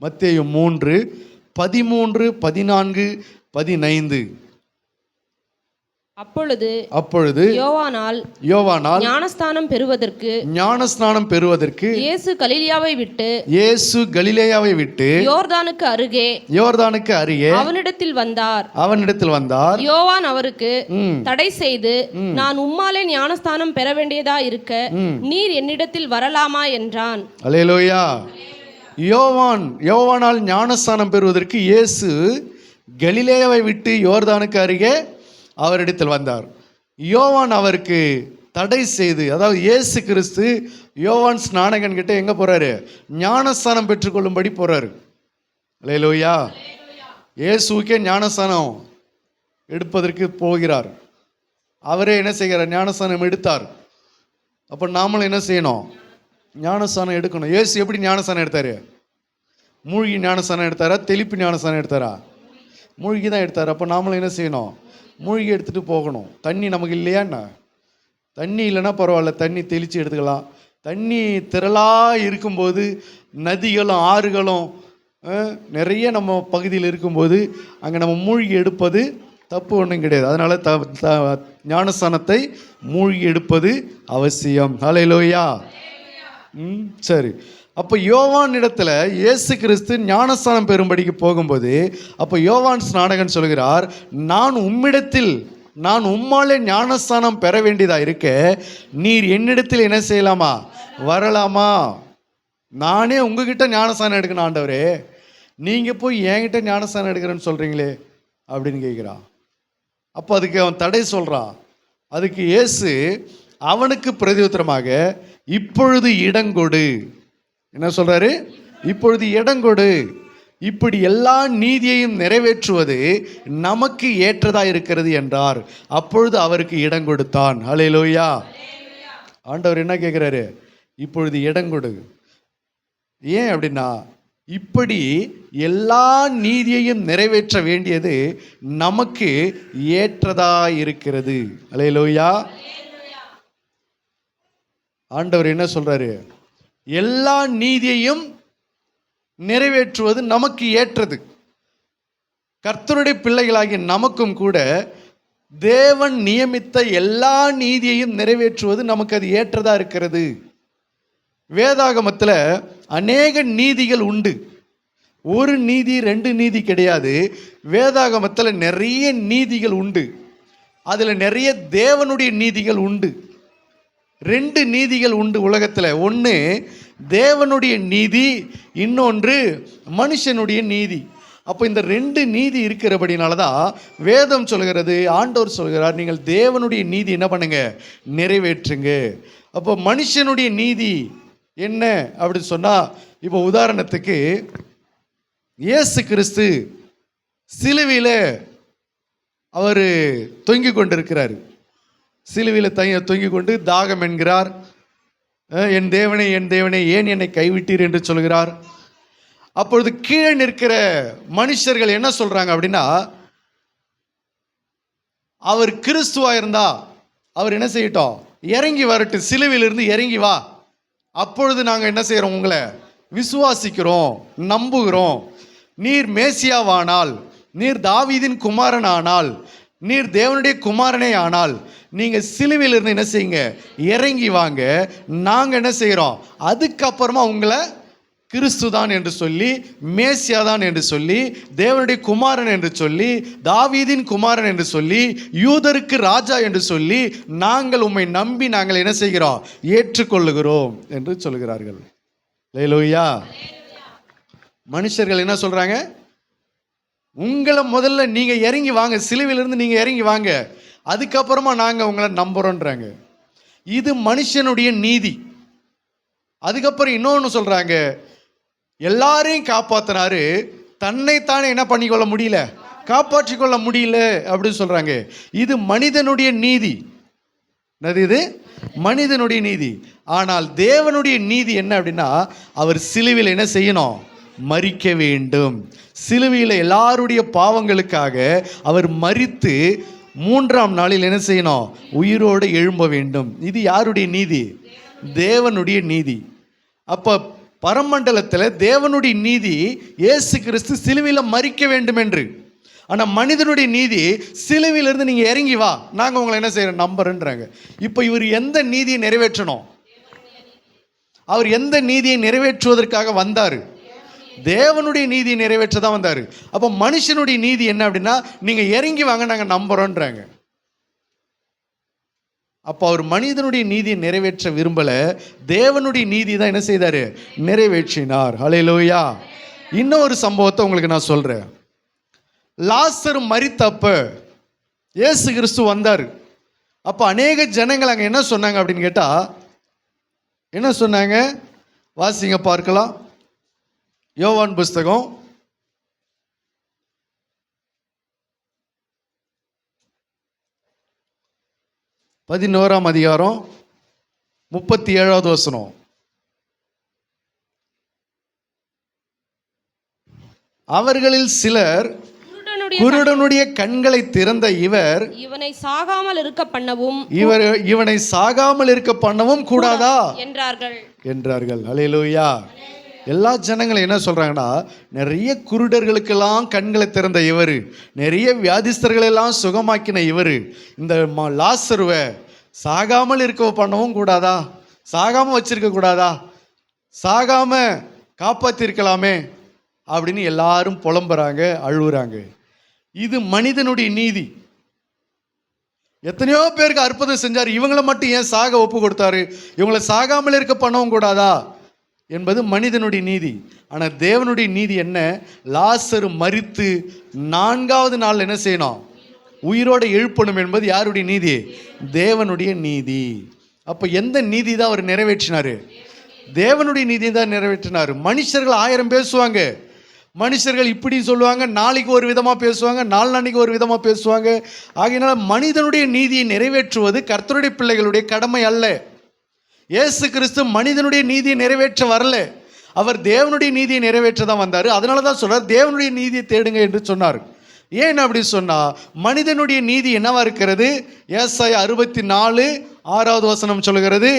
மத்தேயு 3, 13, 14, 15. அப்பொழுது யோவானால் ஞானஸ்நானம் பெறுவதற்கு இயேசு கலிலேயாவை விட்டு யோர்தானுக்கு அருகே அவனிடத்தில் வந்தார். யோவான் அவருக்கு தடை செய்து, நான் உம்மாலே ஞானஸ்நானம் பெற வேண்டியதா இருக்க நீர் என்னிடத்தில் வரலாமா என்றான். அல்லேலூயா. யோவானால் ஞானஸ்நானம் பெறுவதற்கு இயேசு கலிலேயாவை விட்டு யோர்தானுக்கு அருகே அவரிடத்தில் வந்தார். யோவான் அவருக்கு தடை செய்து, அதாவது இயேசு கிறிஸ்து யோவான் ஸ்நானகன் கிட்ட எங்கே போகிறாரு? ஞானஸ்தானம் பெற்றுக்கொள்ளும்படி போகிறாரு. அல்லேலூயா. இயேசுக்கே ஞானஸ்தானம் எடுப்பதற்கு போகிறார். அவரே என்ன செய்கிறார்? ஞானஸ்தானம் எடுத்தார். அப்போ நாமளும் என்ன செய்யணும்? ஞானஸ்தானம் எடுக்கணும். இயேசு எப்படி ஞானஸ்தானம் எடுத்தார்? மூழ்கி ஞானஸ்தானம் எடுத்தாரா? தெளிப்பு ஞானஸ்தானம் எடுத்தாரா? மூழ்கி தான் எடுத்தார். அப்போ நாமளும் என்ன செய்யணும்? மூழ்கி எடுத்துகிட்டு போகணும். தண்ணி நமக்கு இல்லையாண்ணா? தண்ணி இல்லைன்னா பரவாயில்ல, தண்ணி தெளித்து எடுத்துக்கலாம். தண்ணி திரளாக இருக்கும்போது, நதிகளும் ஆறுகளும் நிறைய நம்ம பகுதியில் இருக்கும்போது அங்கே நம்ம மூழ்கி எடுப்பது தப்பு ஒன்றும் கிடையாது. அதனால் ஞானஸ்தானத்தை மூழ்கி எடுப்பது அவசியம். அல்லேலூயா. சரி. அப்போ யோவான் இடத்துல இயேசு கிறிஸ்து ஞானஸ்தானம் பெறும்படிக்கு போகும்போது, அப்போ யோவான் ஸ்நானகன் சொல்கிறார், நான் உம்மாலே ஞானஸ்தானம் பெற வேண்டியதா இருக்க நீர் என்னிடத்தில் என்ன செய்யலாமா? வரலாமா? நானே உங்ககிட்ட ஞானஸ்தானம் எடுக்கணும் ஆண்டவரே, நீங்கள் போய் என்கிட்ட ஞானஸ்தானம் எடுக்கிறேன்னு சொல்கிறீங்களே, அப்படின்னு கேட்குறான். அப்போ அதுக்கு அவன் தடை சொல்கிறான். அதுக்கு இயேசு அவனுக்கு பிரதியுத்தரமாக, இப்பொழுது இடங்கொடு. என்ன சொல்றாரு? இப்பொழுது இடங்கொடு. இப்படி எல்லா நீதியையும் நிறைவேற்றுவது நமக்கு ஏற்றதா இருக்கிறது என்றார். அப்பொழுது அவருக்கு இடம் கொடுத்தான். ஹல்லேலூயா. ஆண்டவர் என்ன கேட்குறாரு? இப்பொழுது இடங்கொடு. ஏன் அப்படின்னா, இப்படி எல்லா நீதியையும் நிறைவேற்ற வேண்டியது நமக்கு ஏற்றதா இருக்கிறது. ஹல்லேலூயா. ஆண்டவர் என்ன சொல்றாரு? எல்லா நீதியையும் நிறைவேற்றுவது நமக்கு ஏற்றது. கர்த்தருடைய பிள்ளைகளாகிய நமக்கும் கூட தேவன் நியமித்த எல்லா நீதியையும் நிறைவேற்றுவது நமக்கு அது ஏற்றதா இருக்கிறது. வேதாகமத்தில் அநேக நீதிகள் உண்டு. ஒரு நீதி ரெண்டு நீதி கிடையாது. வேதாகமத்தில் நிறைய நீதிகள் உண்டு. அதில் நிறைய தேவனுடைய நீதிகள் உண்டு. ரெண்டு நீதிகள் உண்டு உலகத்தில். ஒன்று தேவனுடைய நீதி, இன்னொன்று மனுஷனுடைய நீதி. அப்போ இந்த ரெண்டு நீதி இருக்கிறபடினால தான் வேதம் சொல்கிறது, ஆண்டவர் சொல்கிறார், நீங்கள் தேவனுடைய நீதி என்ன பண்ணுங்க? நிறைவேற்றுங்க. அப்போ மனுஷனுடைய நீதி என்ன அப்படின்னு சொன்னால், இப்போ உதாரணத்துக்கு இயேசு கிறிஸ்து சிலுவையில் அவர் தொங்கிக் கொண்டிருக்கிறார். சிலுவையில் தொங்கிக் கொண்டு தாகம் என்கிறார். என் தேவனே என் தேவனே ஏன் என்னை கைவிட்டீர் என்று சொல்கிறார். அப்பொழுது கீழே நிற்கிற மனுஷர்கள் என்ன சொல்றாங்க அப்படின்னா, அவர் கிறிஸ்துவா இருந்தா அவர் என்ன செய்யட்டும்? இறங்கி வரட்டு, சிலுவையிலிருந்து இறங்கி வா. அப்பொழுது நாங்கள் என்ன செய்கிறோம்? உங்களை விசுவாசிக்கிறோம், நம்புகிறோம். நீர் மேசியாவானால், நீர் தாவீதின் குமாரன் ஆனால், நீர் தேவனுடைய குமாரனே ஆனால், நீங்கள் சிலுவையிலிருந்து என்ன செய்யுங்க? இறங்கி வாங்க. நாங்கள் என்ன செய்கிறோம்? அதுக்கப்புறமா உங்களை கிறிஸ்து தான் என்று சொல்லி, மேசியா தான் என்று சொல்லி, தேவனுடைய குமாரன் என்று சொல்லி, தாவீதின் குமாரன் என்று சொல்லி, யூதருக்கு ராஜா என்று சொல்லி, நாங்கள் உம்மை நம்பி நாங்கள் என்ன செய்கிறோம்? ஏற்றுக்கொள்ளுகிறோம் என்று சொல்கிறார்கள். அல்லேலூயா. மனுஷர்கள் என்ன சொல்றாங்க? உங்களை முதல்ல நீங்க இறங்கி வாங்க, சிலுவையிலிருந்து நீங்க இறங்கி வாங்க, அதுக்கப்புறமா நாங்க உங்களை நம்புறோன்றாங்க. இது மனுஷனுடைய நீதி. அதுக்கப்புறம் இன்னொன்று சொல்றாங்க, எல்லாரையும் காப்பாத்தினாரு, தன்னைத்தானே என்ன பண்ணிக்கொள்ள முடியல, காப்பாற்றிக் கொள்ள முடியல அப்படின்னு சொல்றாங்க. இது மனிதனுடைய நீதி. இது மனிதனுடைய நீதி. ஆனால் தேவனுடைய நீதி என்ன அப்படின்னா, அவர் சிலுவையில் என்ன செய்யணும்? மரிக்க வேண்டும். சிலுவையில் எல்லாருடைய பாவங்களுக்காக அவர் மரித்து மூன்றாம் நாளில் என்ன செய்யணும்? உயிரோடு எழும்ப வேண்டும். இது யாருடைய நீதி? தேவனுடைய நீதி. அப்போ பரமண்டலத்தில் தேவனுடைய நீதி இயேசு கிறிஸ்து சிலுவையில் மரிக்க வேண்டும் என்று. ஆனால் மனிதனுடைய நீதி சிலுவையிலிருந்து நீங்கள் இறங்கி வா, நாங்கள் உங்களை என்ன செய்யறோம்? நம்புறோன்றாங்க. இப்போ இவர் எந்த நீதியை நிறைவேற்றணும்? அவர் எந்த நீதியை நிறைவேற்றுவதற்காக வந்தார்? தேவனுடைய நீதியை நிறைவேற்ற தான் வந்தார். அப்போ மனுஷனுடைய நீதி என்ன அப்படின்னா, நீங்கள் இறங்கி வாங்க, நாங்கள் நம்புறோன்றாங்க. அப்போ அவர் மனிதனுடைய நீதியை நிறைவேற்ற விரும்பல, தேவனுடைய நீதி தான் என்ன செய்தார்? நிறைவேற்றினார். ஹல்லேலூயா. இன்னொரு சம்பவத்தை உங்களுக்கு நான் சொல்றேன். லாசரு மரித்தப்ப இயேசு கிறிஸ்து வந்தார். அப்போ அநேக ஜனங்கள் அங்கே என்ன சொன்னாங்க அப்படின்னு கேட்டா, என்ன சொன்னாங்க? வாசிங்க பார்க்கலாம். யோவான் புஸ்தகம் 11ஆம் அதிகாரம் 37வது வசனம். அவர்களில் சிலர், குருடனுடைய கண்களை திறந்த இவர் இவனை சாகாமல் இருக்க பண்ணவும் இவனை சாகாமல் இருக்க பண்ணவும் கூடாதா என்றார்கள். அல்லேலூயா. எல்லா ஜனங்களும் என்ன சொல்றாங்கன்னா, நிறைய குருடர்களுக்கெல்லாம் கண்களை திறந்த இவர், நிறைய வியாதிஸ்தர்களெல்லாம் சுகமாக்கின இவர், இந்த லாசருவை சாகாமல் இருக்க பண்ணவும் கூடாதா? சாகாம வச்சிருக்க கூடாதா? சாகாம காப்பாத்திருக்கலாமே அப்படின்னு எல்லாரும் புலம்புறாங்க, அழுகுறாங்க. இது மனிதனுடைய நீதி. எத்தனையோ பேருக்கு அற்புதம் செஞ்சார், இவங்களை மட்டும் ஏன் சாக ஒப்பு கொடுத்தாரு? இவங்களை சாகாமல் இருக்க பண்ணவும் கூடாதா? என்பது மனிதனுடைய நீதி. ஆனால் தேவனுடைய நீதி என்ன? லாசரு மரித்து 4வது நாள் என்ன செய்யணும்? உயிரோடு எழுப்பணும் என்பது யாருடைய நீதி? தேவனுடைய நீதி. அப்போ எந்த நீதி தான் அவர் நிறைவேற்றினார்? தேவனுடைய நீதி தான் நிறைவேற்றினார். மனுஷர்கள் 1000 பேசுவாங்க, மனுஷர்கள் இப்படி சொல்லுவாங்க, நாளைக்கு ஒரு விதமாக பேசுவாங்க, நாளைக்கு ஒரு விதமாக பேசுவாங்க. ஆகையினால மனிதனுடைய நீதியை நிறைவேற்றுவது கர்த்தருடைய பிள்ளைகளுடைய கடமை அல்ல. இயேசு கிறிஸ்து மனிதனுடைய நீதியை நிறைவேற்ற வரல, அவர் தேவனுடைய நீதியை நிறைவேற்ற தான் வந்தார். அதனால தான் சொல்றார், தேவனுடைய நீதியை தேடுங்க என்று சொன்னார். ஏன் அப்படி சொன்னா, மனிதனுடைய நீதி என்னவா இருக்கிறது? ஏசாயா 64:6 வசனம் சொல்லுகிறது,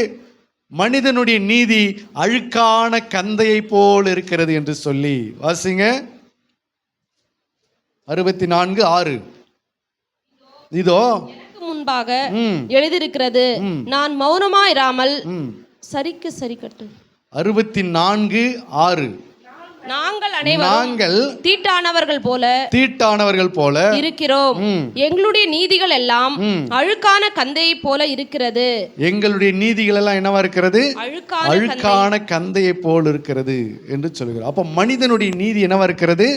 மனிதனுடைய நீதி அழுக்கான கந்தையை போல் இருக்கிறது என்று சொல்லி. வாசிங்க 64:6. இதோ முன்பாக எழுதியிருக்கிறது, நான் மௌனமாயிராமல் சரிக்கு சரி கட்டு. 64:6. நாங்கள் தீட்டானவர்கள் போல இருக்கிறோம், எங்களுடைய நீதிகள் எல்லாம் அழுக்கான கந்தையை போல இருக்கிறது. எங்களுடைய நீதிகள் எல்லாம் என்னவா இருக்கிறது? அழுக்கான கந்தையை போல் இருக்கிறது என்று சொல்கிறார். அப்ப மனிதனுடைய நீதி என்னவா இருக்கிறது?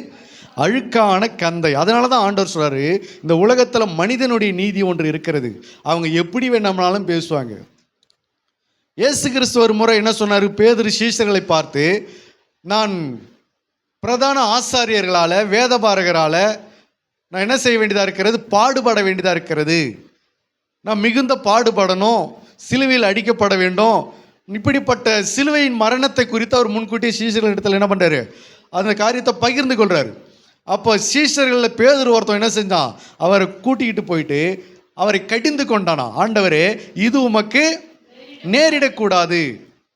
அழுக்கான கந்தை. அதனால தான் ஆண்டவர் சொல்றாரு, இந்த உலகத்துல மனிதனுடைய நீதி ஒன்று இருக்கிறது, அவங்க எப்படி வேணாலும் பேசுவாங்க. இயேசு கிறிஸ்து ஒரு முறை என்ன சொன்னார்? பேதுரு சீஷர்களை பார்த்து, நான் பிரதான ஆசாரியர்களால் வேதபாரகரால் நான் என்ன செய்ய வேண்டியதாக இருக்கிறது? பாடுபட வேண்டியதாக இருக்கிறது. நான் மிகுந்த பாடுபடணும், சிலுவையில் அடிக்கப்பட வேண்டும். இப்படிப்பட்ட சிலுவையின் மரணத்தை குறித்து அவர் முன்கூட்டியே சீஷர்கள் இடத்துல என்ன பண்ணுறாரு? அந்த காரியத்தை பகிர்ந்து கொள்கிறார். அப்போ சீஷர்களில் பேதுரு ஒருத்தன் என்ன செஞ்சான்? அவரை கூட்டிக்கிட்டு போயிட்டு அவரை கடிந்து கொண்டானா, ஆண்டவரே இது உமக்கு நேரிடக்கூடாது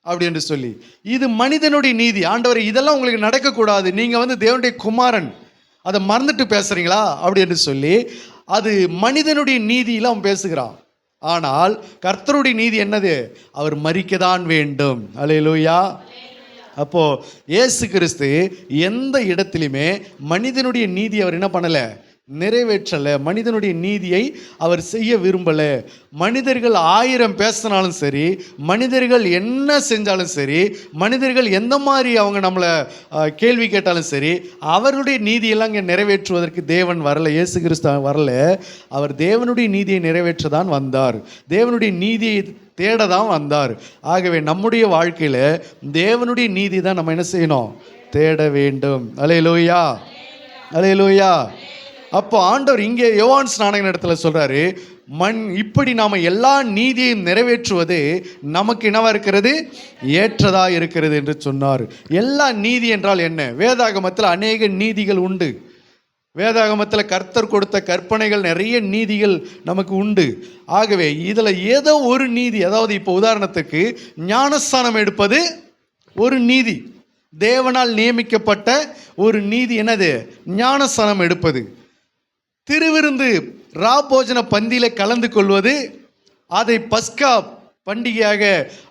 அப்படி என்று சொல்லி. இது மனிதனுடைய நீதி. ஆண்டவரே இதெல்லாம் உங்களுக்கு நடக்கக்கூடாது, நீங்கள் தேவனுடைய குமாரன், அதை மறந்துட்டு பேசுறீங்களா அப்படி என்று சொல்லி அது மனிதனுடைய நீதியில் அவன் பேசுகிறான். ஆனால் கர்த்தருடைய நீதி என்னது? அவர் மரிக்கத்தான் வேண்டும். அல்லேலூயா. அப்போ இயேசு கிறிஸ்து எந்த இடத்திலுமே மனிதனுடைய நீதி அவர் என்ன பண்ணல? நிறைவேற்றல. மனிதனுடைய நீதியை அவர் செய்ய விரும்பல. மனிதர்கள் 1000 பேசினாலும் சரி, மனிதர்கள் என்ன செஞ்சாலும் சரி, மனிதர்கள் எந்த மாதிரி அவங்க நம்மளை கேள்வி கேட்டாலும் சரி, அவருடைய நீதியெல்லாம் இங்கே நிறைவேற்றுவதற்கு தேவன் வரல, இயேசு கிறிஸ்து வரல. அவர் தேவனுடைய நீதியை நிறைவேற்றதான் வந்தார், தேவனுடைய நீதியை தேட தான் வந்தார். ஆகவே நம்முடைய வாழ்க்கையில் தேவனுடைய நீதி தான் நம்ம என்ன செய்யணும்? தேட வேண்டும். அல்லேலூயா, அல்லேலூயா. அப்போ ஆண்டவர் இங்கே யோவான் ஸ்நானகன் இடத்துல சொல்றாரு, இப்படி நாம எல்லா நீதியையும் நிறைவேற்றுவது நமக்கு என்னவா இருக்கிறது? ஏற்றதா இருக்கிறது என்று சொன்னார். எல்லா நீதி என்றால் என்ன? வேதாகமத்தில் அநேக நீதிகள் உண்டு. வேதாகமத்தில் கர்த்தர் கொடுத்த கற்பனைகள் நிறைய நீதிகள் நமக்கு உண்டு. ஆகவே இதில் ஏதோ ஒரு நீதி, அதாவது இப்போ உதாரணத்துக்கு ஞானஸ்தானம் எடுப்பது ஒரு நீதி, தேவனால் நியமிக்கப்பட்ட ஒரு நீதி. என்னது? ஞானஸ்தானம் எடுப்பது. திருவிருந்து ராபோஜன பந்தியில கலந்து கொள்வது, அதை பஸ்கா பண்டிகையாக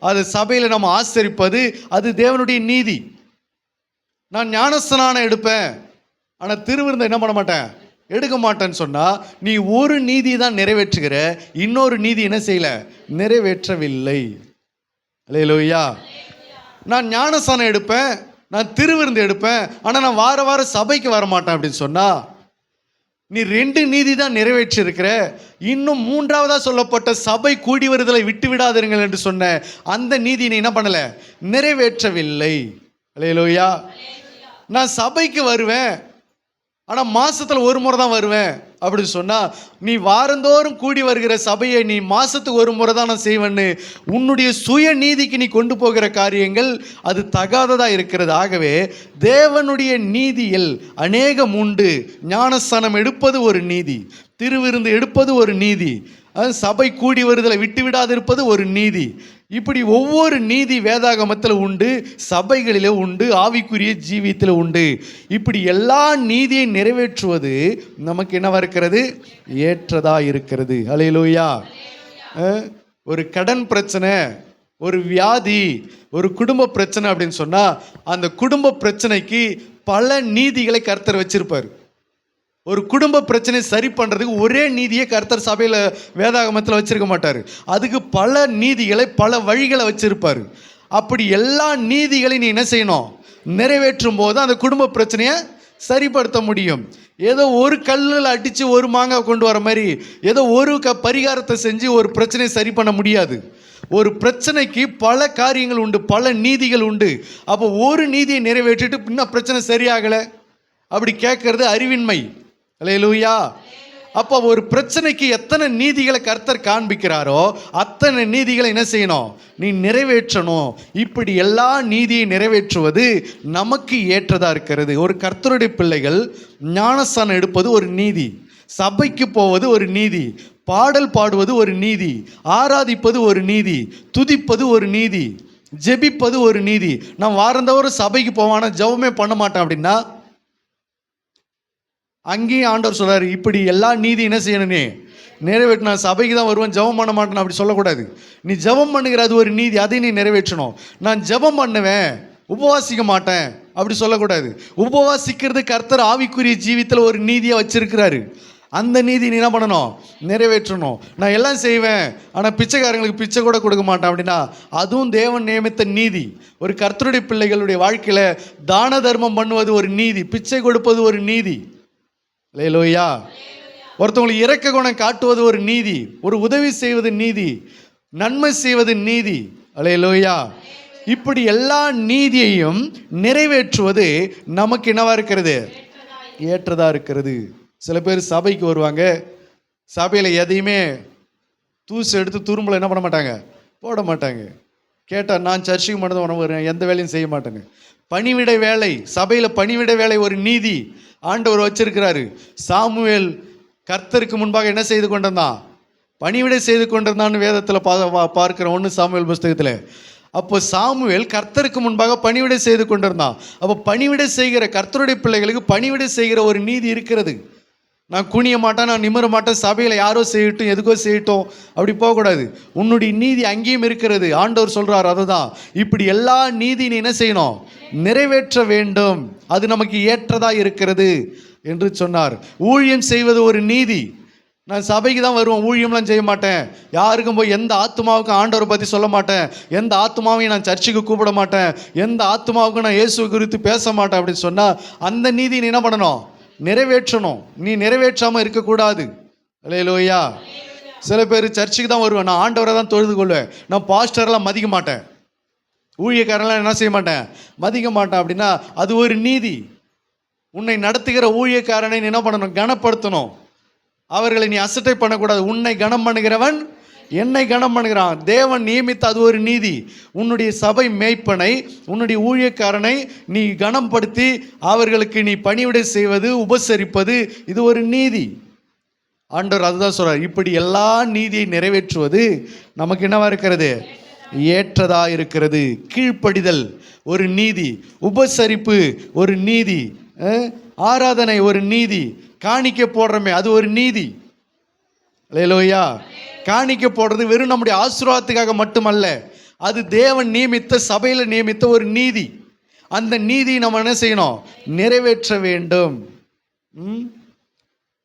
அது சபையில் நம்ம ஆசரிப்பது, அது தேவனுடைய நீதி. நான் ஞானஸ்நானம் எடுப்பேன், ஆனால் திருவிருந்தை என்ன பண்ண மாட்டேன், எடுக்க மாட்டேன்னு சொன்னால் நீ ஒரு நீதி தான் நிறைவேற்றுகிற, இன்னொரு நீதி என்ன செய்யல? நிறைவேற்றவில்லை. அல்லேலூயா. நான் ஞானஸ்நானம் எடுப்பேன், நான் திருவிருந்து எடுப்பேன், ஆனால் நான் வார வாரம் சபைக்கு வர மாட்டேன் அப்படின்னு சொன்னால் நீ 2 நீதி தான் நிறைவேற்றி இருக்கிற. இன்னும் 3வதா சொல்லப்பட்ட சபை கூடி வருதலை விட்டு விடாதீர்கள் என்று சொன்ன அந்த நீதி நீ என்ன பண்ணல? நிறைவேற்றவில்லை. அல்லேலூயா. நான் சபைக்கு வருவேன், ஆனால் மாசத்துல ஒரு முறை தான் வருவேன் அப்படின்னு சொன்னா, நீ வாரந்தோறும் கூடி வருகிற சபையை நீ மாசத்துக்கு ஒரு முறை தான் நான் செய்வேன்னு உன்னுடைய சுய நீதிக்கு நீ கொண்டு போகிற காரியங்கள் அது தகாததா இருக்கிறது. ஆகவே தேவனுடைய நீதியில் அநேகம் உண்டு. ஞானஸ்தானம் எடுப்பது ஒரு நீதி, திருவிருந்து எடுப்பது ஒரு நீதி, சபை கூடி வருதலை விட்டு விடாதிருப்பது ஒரு நீதி. இப்படி ஒவ்வொரு நீதி வேதாகமத்தில் உண்டு, சபைகளிலே உண்டு, ஆவிக்குரிய ஜீவியத்தில் உண்டு. இப்படி எல்லா நீதியை நிறைவேற்றுவது நமக்கு என்னவா இருக்கிறது? ஏற்றதா இருக்கிறது. அல்லேலூயா. ஒரு கடன் பிரச்சனை, ஒரு வியாதி, ஒரு குடும்ப பிரச்சனை அப்படின்னு சொன்னா, அந்த குடும்ப பிரச்சனைக்கு பல நீதிகளை கர்த்தர் வச்சிருப்பார். ஒரு குடும்ப பிரச்சனை சரி பண்ணுறதுக்கு ஒரே நீதியை கர்த்தர் சபையில் வேதாகமத்தில் வச்சிருக்க மாட்டார். அதுக்கு பல நீதிகளை, பல வழிகளை வச்சிருப்பார். அப்படி எல்லா நீதிகளையும் நீ என்ன செய்யணும், நிறைவேற்றும் போது அந்த குடும்ப பிரச்சனையை சரிப்படுத்த முடியும். ஏதோ ஒரு கல்லில் அடித்து ஒரு மாங்காய் கொண்டு வர மாதிரி ஏதோ ஒரு பரிகாரத்தை செஞ்சு ஒரு பிரச்சனையை சரி பண்ண முடியாது. ஒரு பிரச்சனைக்கு பல காரியங்கள் உண்டு, பல நீதிகள் உண்டு. அப்போ ஒரு நீதியை நிறைவேற்றிட்டு இன்னும் பிரச்சனை சரியாகலை அப்படி கேட்கறது அறிவின்மை. அல்லேலூயா. அப்போ ஒரு பிரச்சனைக்கு எத்தனை நீதிகளை கர்த்தர் காண்பிக்கிறாரோ அத்தனை நீதிகளை என்ன செய்யணும், நீ நிறைவேற்றணும். இப்படி எல்லா நீதியை நிறைவேற்றுவது நமக்கு ஏற்றதா இருக்கிறது. ஒரு கர்த்தருடைய பிள்ளைகள் ஞானஸ்தானம் எடுப்பது ஒரு நீதி, சபைக்கு போவது ஒரு நீதி, பாடல் பாடுவது ஒரு நீதி, ஆராதிப்பது ஒரு நீதி, துதிப்பது ஒரு நீதி, ஜெபிப்பது ஒரு நீதி. நான் வாரந்தோறும் சபைக்கு போவானா ஜெபமே பண்ண மாட்டேன் அப்படின்னா அங்கேயும் ஆண்டவர் சொல்றாரு, இப்படி எல்லா நீதி என்ன செய்யணும், நீ நிறைவேற்ற. நான் சபைக்கு தான் வருவேன், ஜெபம் பண்ண மாட்டேன் அப்படி சொல்லக்கூடாது. நீ ஜெபம் பண்ணுகிற அது ஒரு நீதி, அதையும் நீ நிறைவேற்றணும். நான் ஜெபம் பண்ணுவேன், உபவாசிக்க மாட்டேன் அப்படி சொல்லக்கூடாது. உபவாசிக்கிறது கர்த்தர் ஆவிக்குரிய ஜீவித்தில் ஒரு நீதியை வச்சிருக்கிறாரு. அந்த நீதி நீ என்ன பண்ணணும், நிறைவேற்றணும். நான் எல்லாம் செய்வேன் ஆனால் பிச்சைக்காரங்களுக்கு பிச்சை கூட கொடுக்க மாட்டேன் அப்படின்னா அதுவும் தேவன் நியமித்த நீதி. ஒரு கர்த்தருடைய பிள்ளைகளுடைய வாழ்க்கையில் தான தர்மம் பண்ணுவது ஒரு நீதி, பிச்சை கொடுப்பது ஒரு நீதி. அல்லேலூயா. ஒருத்தவங்களுக்கு இரக்க குணம் காட்டுவது ஒரு நீதி, ஒரு உதவி செய்வது நீதி, நன்மை செய்வது நீதி. அல்லேலூயா. இப்படி எல்லா நீதியையும் நிறைவேற்றுவது நமக்கு என்னவா இருக்கிறது, ஏற்றதா இருக்கிறது. சில பேர் சபைக்கு வருவாங்க, சபையில் எதையுமே தூசு எடுத்து துரும்புல என்ன பண்ண மாட்டாங்க, போட மாட்டாங்க. கேட்டால் நான் சர்ச்சுக்கு மட்டும் தான் வருவேன், எந்த வேலையும் செய்ய மாட்டேங்க. பணிவிட வேலை, சபையில் பணிவிட வேலை ஒரு நீதி ஆண்டவர் வச்சிருக்கிறாரு. சாமுவேல் கர்த்தருக்கு முன்பாக என்ன செய்து கொண்டிருந்தான், பணிவிடை செய்து கொண்டிருந்தான்னு வேதத்தில் பார்க்கிற 1 சாமுவேல் புஸ்தகத்தில். அப்போ சாமுவேல் கர்த்தருக்கு முன்பாக பணிவிடை செய்து கொண்டிருந்தான். அப்போ பணிவிடை செய்கிற கர்த்தருடைய பிள்ளைகளுக்கு பணிவிடை செய்கிற ஒரு நீதி இருக்கிறது. நான் குனிய மாட்டேன், நான் நிமிர மாட்டேன், சபையில் யாரோ செய்யட்டும் எதுக்கோ செய்யட்டும் அப்படி போகக்கூடாது. உன்னுடைய நீதி அங்கேயும் இருக்கிறது. ஆண்டவர் சொல்கிறார் அதுதான், இப்படி எல்லா நீதி நீ என்ன செய்யணும், நிறைவேற்ற வேண்டும், அது நமக்கு ஏற்றதாக இருக்கிறது என்று சொன்னார். ஊழியம் செய்வது ஒரு நீதி. நான் சபைக்கு தான் வருவேன், ஊழியம்லாம் செய்ய மாட்டேன், யாருக்கும் போய் எந்த ஆத்மாவுக்கும் ஆண்டவரை பற்றி சொல்ல மாட்டேன், எந்த ஆத்மாவையும் நான் சர்ச்சுக்கு கூப்பிட மாட்டேன், எந்த ஆத்மாவுக்கும் நான் இயேசு குறித்து பேச மாட்டேன் அப்படின்னு சொன்னால் அந்த நீதி நீ என்ன பண்ணணும், நிறைவேற்றணும். நீ நிறைவேற்றாமல் இருக்கக்கூடாது. அல்லேலூயா. சில பேர் சர்ச்சுக்கு தான் வருவேன், நான் ஆண்டவரை தான் தொழுது கொள்வேன், நான் பாஸ்டரெல்லாம் மதிக்க மாட்டேன், ஊழியக்காரெல்லாம் என்ன செய்ய மாட்டேன், மதிக்க மாட்டேன் அப்படின்னா அது ஒரு நீதி. உன்னை நடத்துகிற ஊழியக்காரனை நீ என்ன பண்ணணும், கனப்படுத்தணும். அவர்களை நீ அசட்டை பண்ணக்கூடாது. உன்னை கனம் பண்ணுகிறவன் என்னை கனம் பண்ணுகிறான். தேவன் நியமித்த அது ஒரு நீதி. உன்னுடைய சபை மேய்ப்பனை, உன்னுடைய ஊழியக்காரனை நீ கனப்படுத்தி அவர்களுக்கு நீ பணிவிடை செய்வது, உபசரிப்பது, இது ஒரு நீதி. ஆண்டவர் அதுதான் சொல்றார், இப்படி எல்லா நீதியை நிறைவேற்றுவது நமக்கு என்னவா இருக்கிறது, ஏற்றதா இருக்கிறது. கீழ்ப்படிதல் ஒரு நீதி, உபசரிப்பு ஒரு நீதி, ஆராதனை ஒரு நீதி, காணிக்கை போடுறமே அது ஒரு நீதி. அல்லேலூயா. காணிக்கை போடுறது வெறும் நம்முடைய ஆசீர்வாதத்துக்காக மட்டுமல்ல, அது தேவன் நியமித்த, சபையில் நியமித்த ஒரு நீதி. அந்த நீதியை நம்ம என்ன செய்யணும், நிறைவேற்ற வேண்டும்.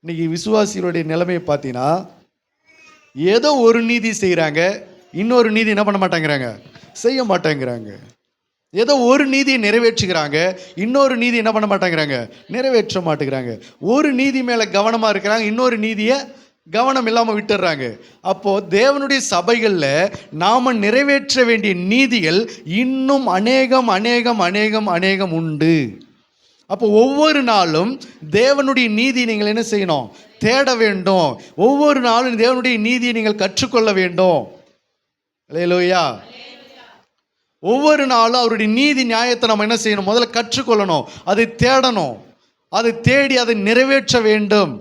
இன்னைக்கு விசுவாசிகளுடைய நிலைமையை பார்த்தீங்கன்னா ஏதோ ஒரு நீதி செய்கிறாங்க, இன்னொரு நீதி என்ன பண்ண மாட்டேங்கிறாங்க, செய்ய மாட்டேங்கிறாங்க. ஏதோ ஒரு நீதியை நிறைவேற்றுகிறாங்க, இன்னொரு நீதி என்ன பண்ண மாட்டேங்கிறாங்க, நிறைவேற்ற மாட்டேங்கிறாங்க. ஒரு நீதி மேலே கவனமாக இருக்கிறாங்க, இன்னொரு நீதியை கவனம் இல்லாமல் விட்டுடுறாங்க. அப்போது தேவனுடைய சபைகளில் நாம் நிறைவேற்ற வேண்டிய நீதிகள் இன்னும் அநேகம் அநேகம் அநேகம் அநேகம் உண்டு. அப்போ ஒவ்வொரு நாளும் தேவனுடைய நீதி நீங்கள் என்ன செய்யணும், தேட வேண்டும். ஒவ்வொரு நாளும் தேவனுடைய நீதியை நீங்கள் கற்றுக்கொள்ள வேண்டும். அல்லேலூயா. ஒவ்வொரு நாளும் அவருடைய நீதி நியாயத்தை நம்ம என்ன செய்யணும், முதல்ல கற்றுக்கொள்ளணும், அதை தேடணும், அதை தேடி அதை நிறைவேற்ற வேண்டும்.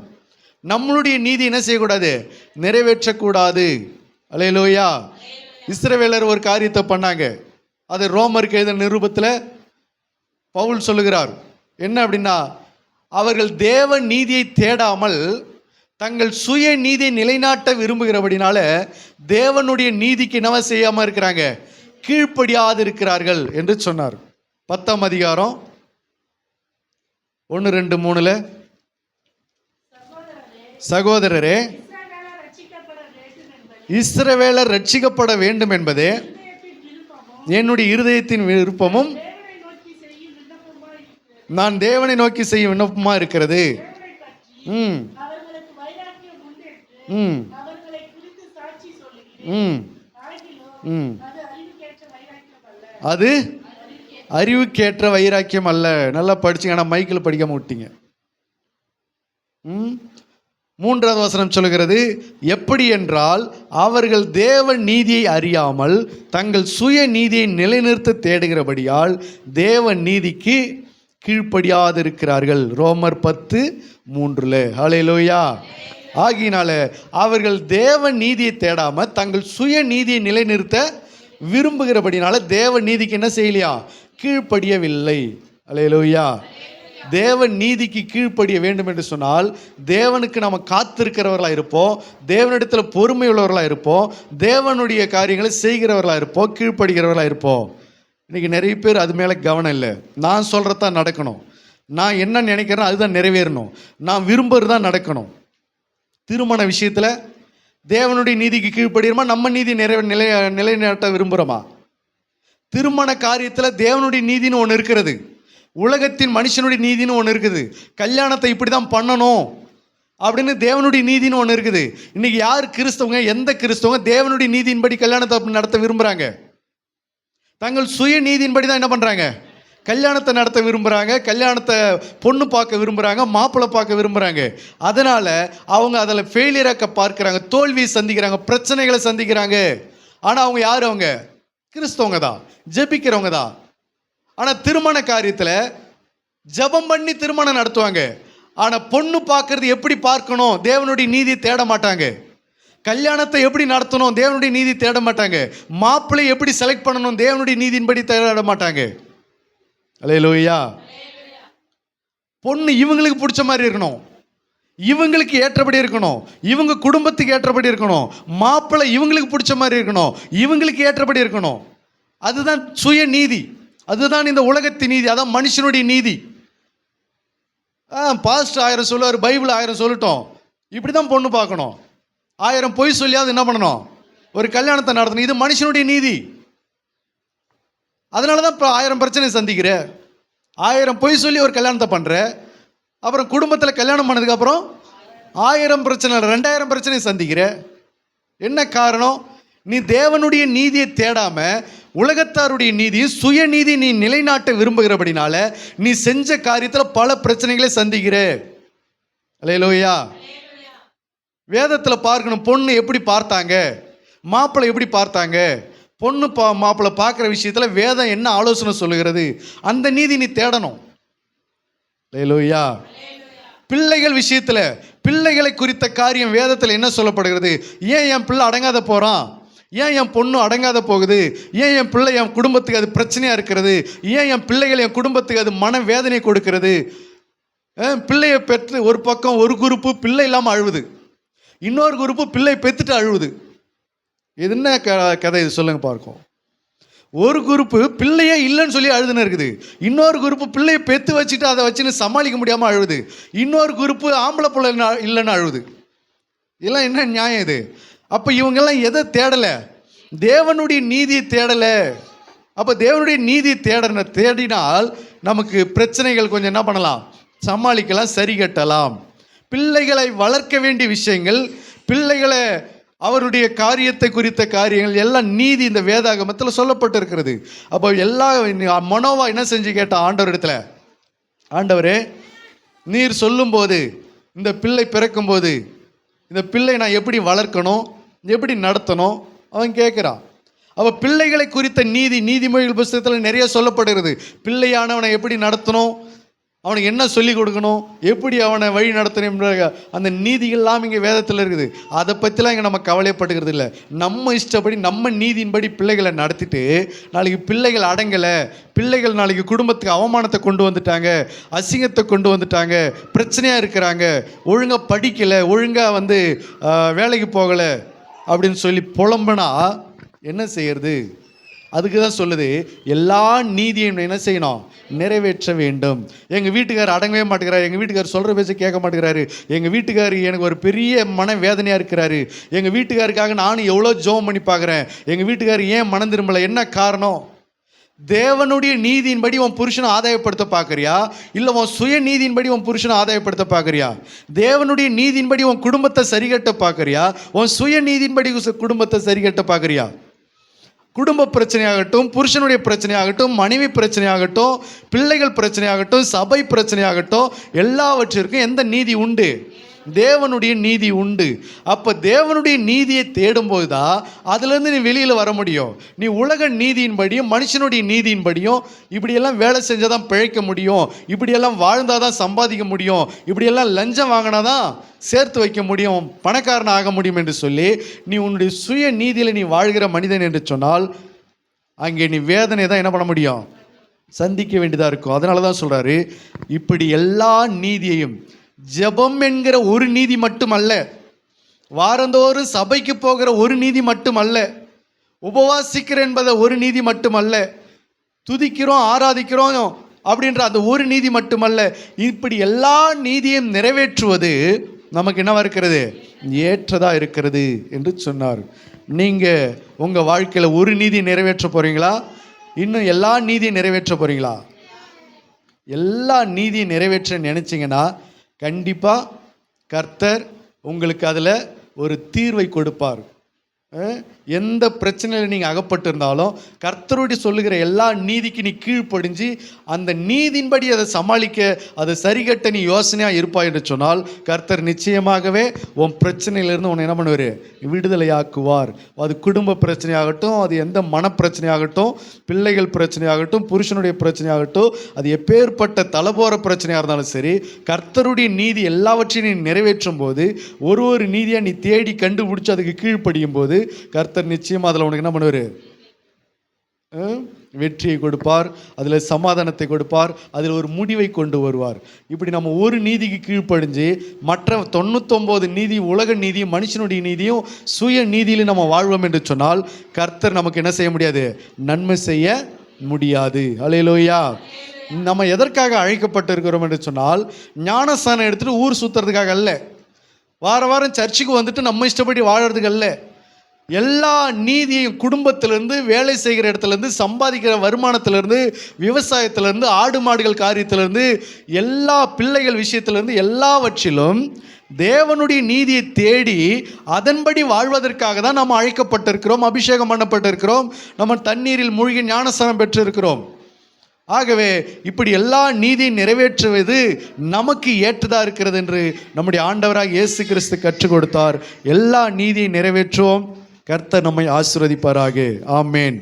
நம்மளுடைய நீதி என்ன செய்யக்கூடாது, நிறைவேற்றக்கூடாது. அல்லேலூயா. இஸ்ரவேலர் ஒரு காரியத்தை பண்ணாங்க, அது ரோமருக்கு எழுதின நிருபத்தில் பவுல் சொல்லுகிறார். என்ன அப்படின்னா, அவர்கள் தேவ நீதியை தேடாமல் தங்கள் சுய நீதியை நிலைநாட்ட விரும்புகிறபடினால தேவனுடைய நீதிக்கு என்னவா செய்யாமல் இருக்கிறாங்க, கீழ்ப்படியாது இருக்கிறார்கள் என்று சொன்னார். 10ஆம் அதிகாரம் 1-2-3 சகோதரரே, இஸ்ரவேலர் ரட்சிக்கப்பட வேண்டும் என்பதே என்னுடைய இருதயத்தின் விருப்பமும் நான் தேவனை நோக்கி செய்யும் விண்ணப்பமா இருக்கிறது. ம் ம் ம் ம் அது அறிவுக்கேற்ற வைராக்கியம் அல்ல. நல்லா படிச்சுங்க, ஆனால் மைக்கில் படிக்காம விட்டீங்க. 3வது வசனம் சொல்கிறது, எப்படி என்றால் அவர்கள் தேவ நீதியை அறியாமல் தங்கள் சுய நீதியை நிலைநிறுத்த தேடுகிறபடியால் தேவ நீதிக்கு கீழ்ப்படியாதிருக்கிறார்கள். ரோமர் 10:3. ஹல்லேலூயா. ஆகினால அவர்கள் தேவ நீதியை தேடாம தங்கள் சுய நீதியை நிலைநிறுத்த விரும்புகிறபடினால தேவ நீதிக்கு என்ன செய்யலையா? கீழ்ப்படியவில்லை. ஹல்லேலூயா. தேவ நீதிக்கு கீழ்ப்படிய வேண்டும் என்று சொன்னால் தேவனுக்கு நம்ம காத்திருக்கிறவர்களாக இருப்போம், தேவனிடத்தில் பொறுமை உள்ளவர்களாக இருப்போம், தேவனுடைய காரியங்களை செய்கிறவர்களாக இருப்போம், கீழ்ப்படுகிறவர்களாக இருப்போம். இன்றைக்கி நிறைய பேர் அது மேலே கவனம் இல்லை. நான் சொல்கிறது தான் நடக்கணும், நான் என்ன நினைக்கிறேன் அதுதான் நிறைவேறணும், நான் விரும்புகிறது தான் நடக்கணும். திருமண விஷயத்தில் தேவனுடைய நீதிக்கு கீழ்ப்படுகிறோமா, நம்ம நீதி நிலைநாட்ட விரும்புகிறோமா? திருமண காரியத்தில் தேவனுடைய நீதின்னு ஒன்று இருக்கிறது, உலகத்தின் மனுஷனுடைய நீதின்னு ஒன்று இருக்குது. கல்யாணத்தை இப்படி தான் பண்ணணும் அப்படின்னு தேவனுடைய நீதின்னு ஒன்று இருக்குது. இன்றைக்கி யார் கிறிஸ்தவங்க, எந்த கிறிஸ்தவங்க தேவனுடைய நீதியின்படி கல்யாணத்தை நடத்த விரும்புகிறாங்க? தங்கள் சுய நீதியின்படி தான் என்ன பண்ணுறாங்க? கல்யாணத்தை நடத்த விரும்புகிறாங்க, கல்யாணத்தை பொண்ணு பார்க்க விரும்புகிறாங்க, மாப்பிள்ளை பார்க்க விரும்புகிறாங்க. அதனால் அவங்க அதில் ஃபெயிலியராக பார்க்குறாங்க, தோல்வியை சந்திக்கிறாங்க, பிரச்சனைகளை சந்திக்கிறாங்க. ஆனால் அவங்க யார்? அவங்க கிறிஸ்தவங்க தான், ஜெபிக்கிறவங்க தான். ஆனால் திருமண காரியத்தில் ஜெபம் பண்ணி திருமணம் நடத்துவாங்க. ஆனால் பொண்ணு பார்க்கறது எப்படி பார்க்கணும், தேவனுடைய நீதியை தேட மாட்டாங்க. கல்யாணத்தை எப்படி நடத்தணும், தேவனுடைய நீதி தேட மாட்டாங்க. மாப்பிள்ளை எப்படி செலக்ட் பண்ணணும், தேவனுடைய நீதியின்படி தேட மாட்டாங்க. அல்லேலூயா. பொண்ணு இவங்களுக்கு பிடிச்ச மாதிரி இருக்கணும், இவங்களுக்கு ஏற்றபடி இருக்கணும், இவங்க குடும்பத்துக்கு ஏற்றபடி இருக்கணும். மாப்பிள்ளை இவங்களுக்கு பிடிச்ச மாதிரி இருக்கணும், இவங்களுக்கு ஏற்றபடி இருக்கணும். அதுதான் சுய நீதி, அதுதான் இந்த உலகத்தின் நீதி, அதான் மனுஷனுடைய நீதி. பாஸ்ட் 1000 சொல்லுவார், பைபிள் 1000 சொல்லட்டும், இப்படி தான் பொண்ணு பார்க்கணும். 1000 பொய் சொல்லியாவது என்ன பண்ணணும், ஒரு கல்யாணத்தை நடத்தணும். இது மனுஷனுடைய நீதி. அதனால தான் இப்போ 1000 பிரச்சனை சந்திக்கிற. 1000 பொய் சொல்லி ஒரு கல்யாணத்தை பண்ணுற, அப்புறம் குடும்பத்தில் கல்யாணம் பண்ணதுக்கப்புறம் 1000 பிரச்சனை 2000 பிரச்சனை சந்திக்கிற. என்ன காரணம்? நீ தேவனுடைய நீதியை தேடாம உலகத்தாருடைய நீதி, சுய நீதி நீ நிலைநாட்ட விரும்புகிறபடினால நீ செஞ்ச காரியத்தில் பல பிரச்சனைகளை சந்திக்கிற. அல்லேலூயா. வேதத்தில் பார்க்கணும், பொண்ணு எப்படி பார்த்தாங்க, மாப்பிள்ளை எப்படி பார்த்தாங்க. பொண்ணு மாப்பிள்ளை பார்க்குற விஷயத்தில் வேதம் என்ன ஆலோசனை சொல்லுகிறது, அந்த நீதி நீ தேடணும். அல்லேலூயா. பிள்ளைகள் விஷயத்தில் பிள்ளைகளை குறித்த காரியம் வேதத்தில் என்ன சொல்லப்படுகிறது? ஏன் என் பிள்ளை அடங்காத போகிறான், ஏன் என் பொண்ணு அடங்காத போகுது, ஏன் என் பிள்ளை என் குடும்பத்துக்கு அது பிரச்சனையாக இருக்கிறது, ஏன் என் பிள்ளைகள் என் குடும்பத்துக்கு அது மன வேதனை கொடுக்கிறது. பிள்ளையை பெற்று ஒரு பக்கம் ஒரு குரூப்பு பிள்ளை இல்லாமல் அழுவுது, இன்னொரு குரூப்பு பிள்ளை பெற்றுட்டு அழுவுது. இது என்ன கதை இது சொல்லுங்க பார்க்கும். ஒரு குரூப்பு பிள்ளையே இல்லைன்னு சொல்லி அழுதுன்னு இருக்குது, இன்னொரு குரூப்பு பிள்ளையை பெற்று வச்சுட்டு அதை வச்சுன்னு சமாளிக்க முடியாமல் அழுவுது, இன்னொரு குரூப்பு ஆம்பளை பிள்ளை இல்லைன்னு அழுவுது. இதெல்லாம் என்ன நியாயம் இது? அப்போ இவங்கெல்லாம் எதை தேடலை? தேவனுடைய நீதியை தேடலை. அப்போ தேவனுடைய நீதியை தேடினால் நமக்கு பிரச்சனைகள் கொஞ்சம் என்ன பண்ணலாம், சமாளிக்கலாம், சரி கட்டலாம். பிள்ளைகளை வளர்க்க வேண்டிய விஷயங்கள், பிள்ளைகளை அவருடைய காரியத்தை குறித்த காரியங்கள் எல்லாம் நீதி இந்த வேதாகமத்தில் சொல்லப்பட்டு இருக்கிறது. அப்போ எல்லா மனோவா என்ன செஞ்சு கேட்டான் ஆண்டவரிடத்தில், ஆண்டவரே நீர் சொல்லும்போது இந்த பிள்ளை பிறக்கும்போது இந்த பிள்ளை நான் எப்படி வளர்க்கணும், எப்படி நடத்தணும் அவன் கேட்குறான். அப்போ பிள்ளைகளை குறித்த நீதி நீதிமொழிகள் புத்தகத்தில் நிறைய சொல்லப்படுகிறது. பிள்ளையானவனை எப்படி நடத்தணும், அவனுக்கு என்ன சொல்லிக் கொடுக்கணும், எப்படி அவனை வழி நடத்தணும், அந்த நீதிகள்லாம் இங்கே வேதத்தில் இருக்குது. அதை பற்றிலாம் இங்கே நம்ம கவலைப்படுகிறது இல்லை. நம்ம இஷ்டப்படி நம்ம நீதியின்படி பிள்ளைகளை நடத்திட்டு நாளைக்கு பிள்ளைகள் அடங்கலை, பிள்ளைகள் நாளைக்கு குடும்பத்துக்கு அவமானத்தை கொண்டு வந்துட்டாங்க, அசிங்கத்தை கொண்டு வந்துட்டாங்க, பிரச்சனையாக இருக்கிறாங்க, ஒழுங்காக படிக்கலை, ஒழுங்காக வேலைக்கு போகலை அப்படின்னு சொல்லி புலம்புனா என்ன செய்யறது? அதுக்கு தான் சொல்லுது, எல்லா நீதியும் என்ன செய்யணும், நிறைவேற்ற வேண்டும். எங்கள் வீட்டுக்காரர் அடங்கவே மாட்டேங்கிறாரு, எங்கள் வீட்டுக்காரர் சொல்கிற பேச்சை கேட்க மாட்டேங்கிறாரு, எங்கள் வீட்டுக்காரர் எனக்கு ஒரு பெரிய மன வேதனையாக இருக்கிறாரு, எங்கள் வீட்டுக்காருக்காக நானும் எவ்வளோ ஜெபம் பண்ணி பார்க்குறேன், எங்கள் வீட்டுக்காரர் ஏன் மனம் திரும்பலை, என்ன காரணம்? தேவனுடைய நீதியின்படி உன் புருஷனை ஆதாயப்படுத்த பார்க்குறியா, இல்லை உன் சுய நீதியின்படி உன் புருஷனை ஆதாயப்படுத்த பார்க்குறியா? தேவனுடைய நீதியின்படி உன் குடும்பத்தை சரிகட்ட பார்க்குறியா, உன் சுய நீதியின்படி குடும்பத்தை சரிகட்ட பார்க்குறியா? குடும்ப பிரச்சனையாகட்டும், புருஷனுடைய பிரச்சனையாகட்டும், மனைவி பிரச்சனையாகட்டும், பிள்ளைகள் பிரச்சனையாகட்டும், சபை பிரச்சனையாகட்டும், எல்லாவற்றிற்கும் எந்த நீதி உண்டு? தேவனுடைய நீதி உண்டு. அப்போ தேவனுடைய நீதியை தேடும்போது தான் அதுலேருந்து நீ வெளியில் வர முடியும். நீ உலக நீதியின்படியும் மனுஷனுடைய நீதியின்படியும் இப்படியெல்லாம் வேலை செஞ்சால் தான் பிழைக்க முடியும், இப்படியெல்லாம் வாழ்ந்தால் தான் சம்பாதிக்க முடியும், இப்படியெல்லாம் லஞ்சம் வாங்கினா தான் சேர்த்து வைக்க முடியும், பணக்காரன் ஆக முடியும் என்று சொல்லி நீ உன்னுடைய சுய நீதியில் நீ வாழ்கிற மனிதன் என்று சொன்னால் அங்கே நீ வேதனை தான் என்ன பண்ண முடியும்? சந்திக்க வேண்டியதாக இருக்கும். அதனால தான் சொல்கிறாரு, இப்படி எல்லா நீதியையும், ஜெபம் என்கிற ஒரு நீதி மட்டுமல்ல, வாரந்தோறும் சபைக்கு போகிற ஒரு நீதி மட்டுமல்ல, உபவாசிக்கிற என்பதை ஒரு நீதி மட்டுமல்ல, துதிக்கிறோம் ஆராதிக்கிறோம் அப்படின்ற அந்த ஒரு நீதி மட்டுமல்ல, இப்படி எல்லா நீதியையும் நிறைவேற்றுவது நமக்கு என்னவா இருக்கிறது? ஏற்றதா இருக்கிறது என்று சொன்னார். நீங்கள் உங்கள் வாழ்க்கையில் ஒரு நீதி நிறைவேற்ற போகிறீங்களா, இன்னும் எல்லா நீதியும் நிறைவேற்ற போகிறீங்களா? எல்லா நீதியும் நிறைவேற்ற நினைச்சிங்கன்னா கண்டிப்பாக கர்த்தர் உங்களுக்கு அதில் ஒரு தீர்வை கொடுப்பார். எந்த பிரச்சனையில் நீங்கள் அகப்பட்டிருந்தாலும் கர்த்தருடைய சொல்லுகிற எல்லா நீதிக்கு நீ கீழ்ப்படிஞ்சு அந்த நீதியின்படி அதை சமாளிக்க, அதை சரிகட்ட நீ யோசனையாக இருப்பாய் என்று சொன்னால் கர்த்தர் நிச்சயமாகவே உன் பிரச்சனையிலிருந்து உன்னை என்ன பண்ணுவார்? விடுதலையாக்குவார். அது குடும்ப பிரச்சனையாகட்டும், அது எந்த மனப்பிரச்சனையாகட்டும், பிள்ளைகள் பிரச்சனையாகட்டும், புருஷனுடைய பிரச்சனையாகட்டும், அது எப்பேற்பட்ட தலைபோற பிரச்சனையாக இருந்தாலும் சரி, கர்த்தருடைய நீதி எல்லாவற்றையும் நீ நிறைவேற்றும் போது, ஒரு நீதியாக நீ தேடி கண்டுபிடிச்சி அதுக்கு கீழ்ப்படியும் போது கர்த்தர் நிச்சயமா அதில் உனக்கு என்ன பண்ணுவார்? வெற்றியை கொடுப்பார், அதில் சமாதானத்தை கொடுப்பார், அதில் ஒரு முடிவை கொண்டு வருவார். இப்படி நம்ம ஒரு நீதிக்கு கீழ்ப்படிஞ்சு மற்ற 99 நீதி, உலக நீதியும் மனுஷனுடைய நீதியும் சுய நீதியிலும் நம்ம வாழ்வோம் என்று சொன்னால் கர்த்தர் நமக்கு என்ன செய்ய முடியாது? நன்மை செய்ய முடியாது. அல்லேலூயா. நம்ம எதற்காக அழைக்கப்பட்டிருக்கிறோம் என்று சொன்னால், ஞானஸ்தானம் எடுத்துகிட்டு ஊர் சுற்றுறதுக்காக அல்ல, வாரம் சர்ச்சுக்கு வந்துட்டு நம்ம இஷ்டப்படி வாழறதுக்கு அல்ல. எல்லா நீதியையும் குடும்பத்திலேருந்து, வேலை செய்கிற இடத்துலேருந்து, சம்பாதிக்கிற வருமானத்திலேருந்து, விவசாயத்திலேருந்து, ஆடு மாடுகள் காரியத்திலேருந்து, எல்லா பிள்ளைகள் விஷயத்திலேருந்து, எல்லாவற்றிலும் தேவனுடைய நீதியை தேடி அதன்படி வாழ்வதற்காக தான் நாம் அழைக்கப்பட்டிருக்கிறோம், அபிஷேகம் பண்ணப்பட்டிருக்கிறோம், நம்ம தண்ணீரில் மூழ்கி ஞானஸ்நானம் பெற்றிருக்கிறோம். ஆகவே இப்படி எல்லா நீதியை நிறைவேற்றுவது நமக்கு ஏற்றதாக இருக்கிறது என்று நம்முடைய ஆண்டவராக இயேசு கிறிஸ்து கற்றுக் கொடுத்தார். எல்லா நீதியை நிறைவேற்றுவோம். கர்த்தர் நம்மை ஆசீர்வதிப்பாராக. ஆமேன்.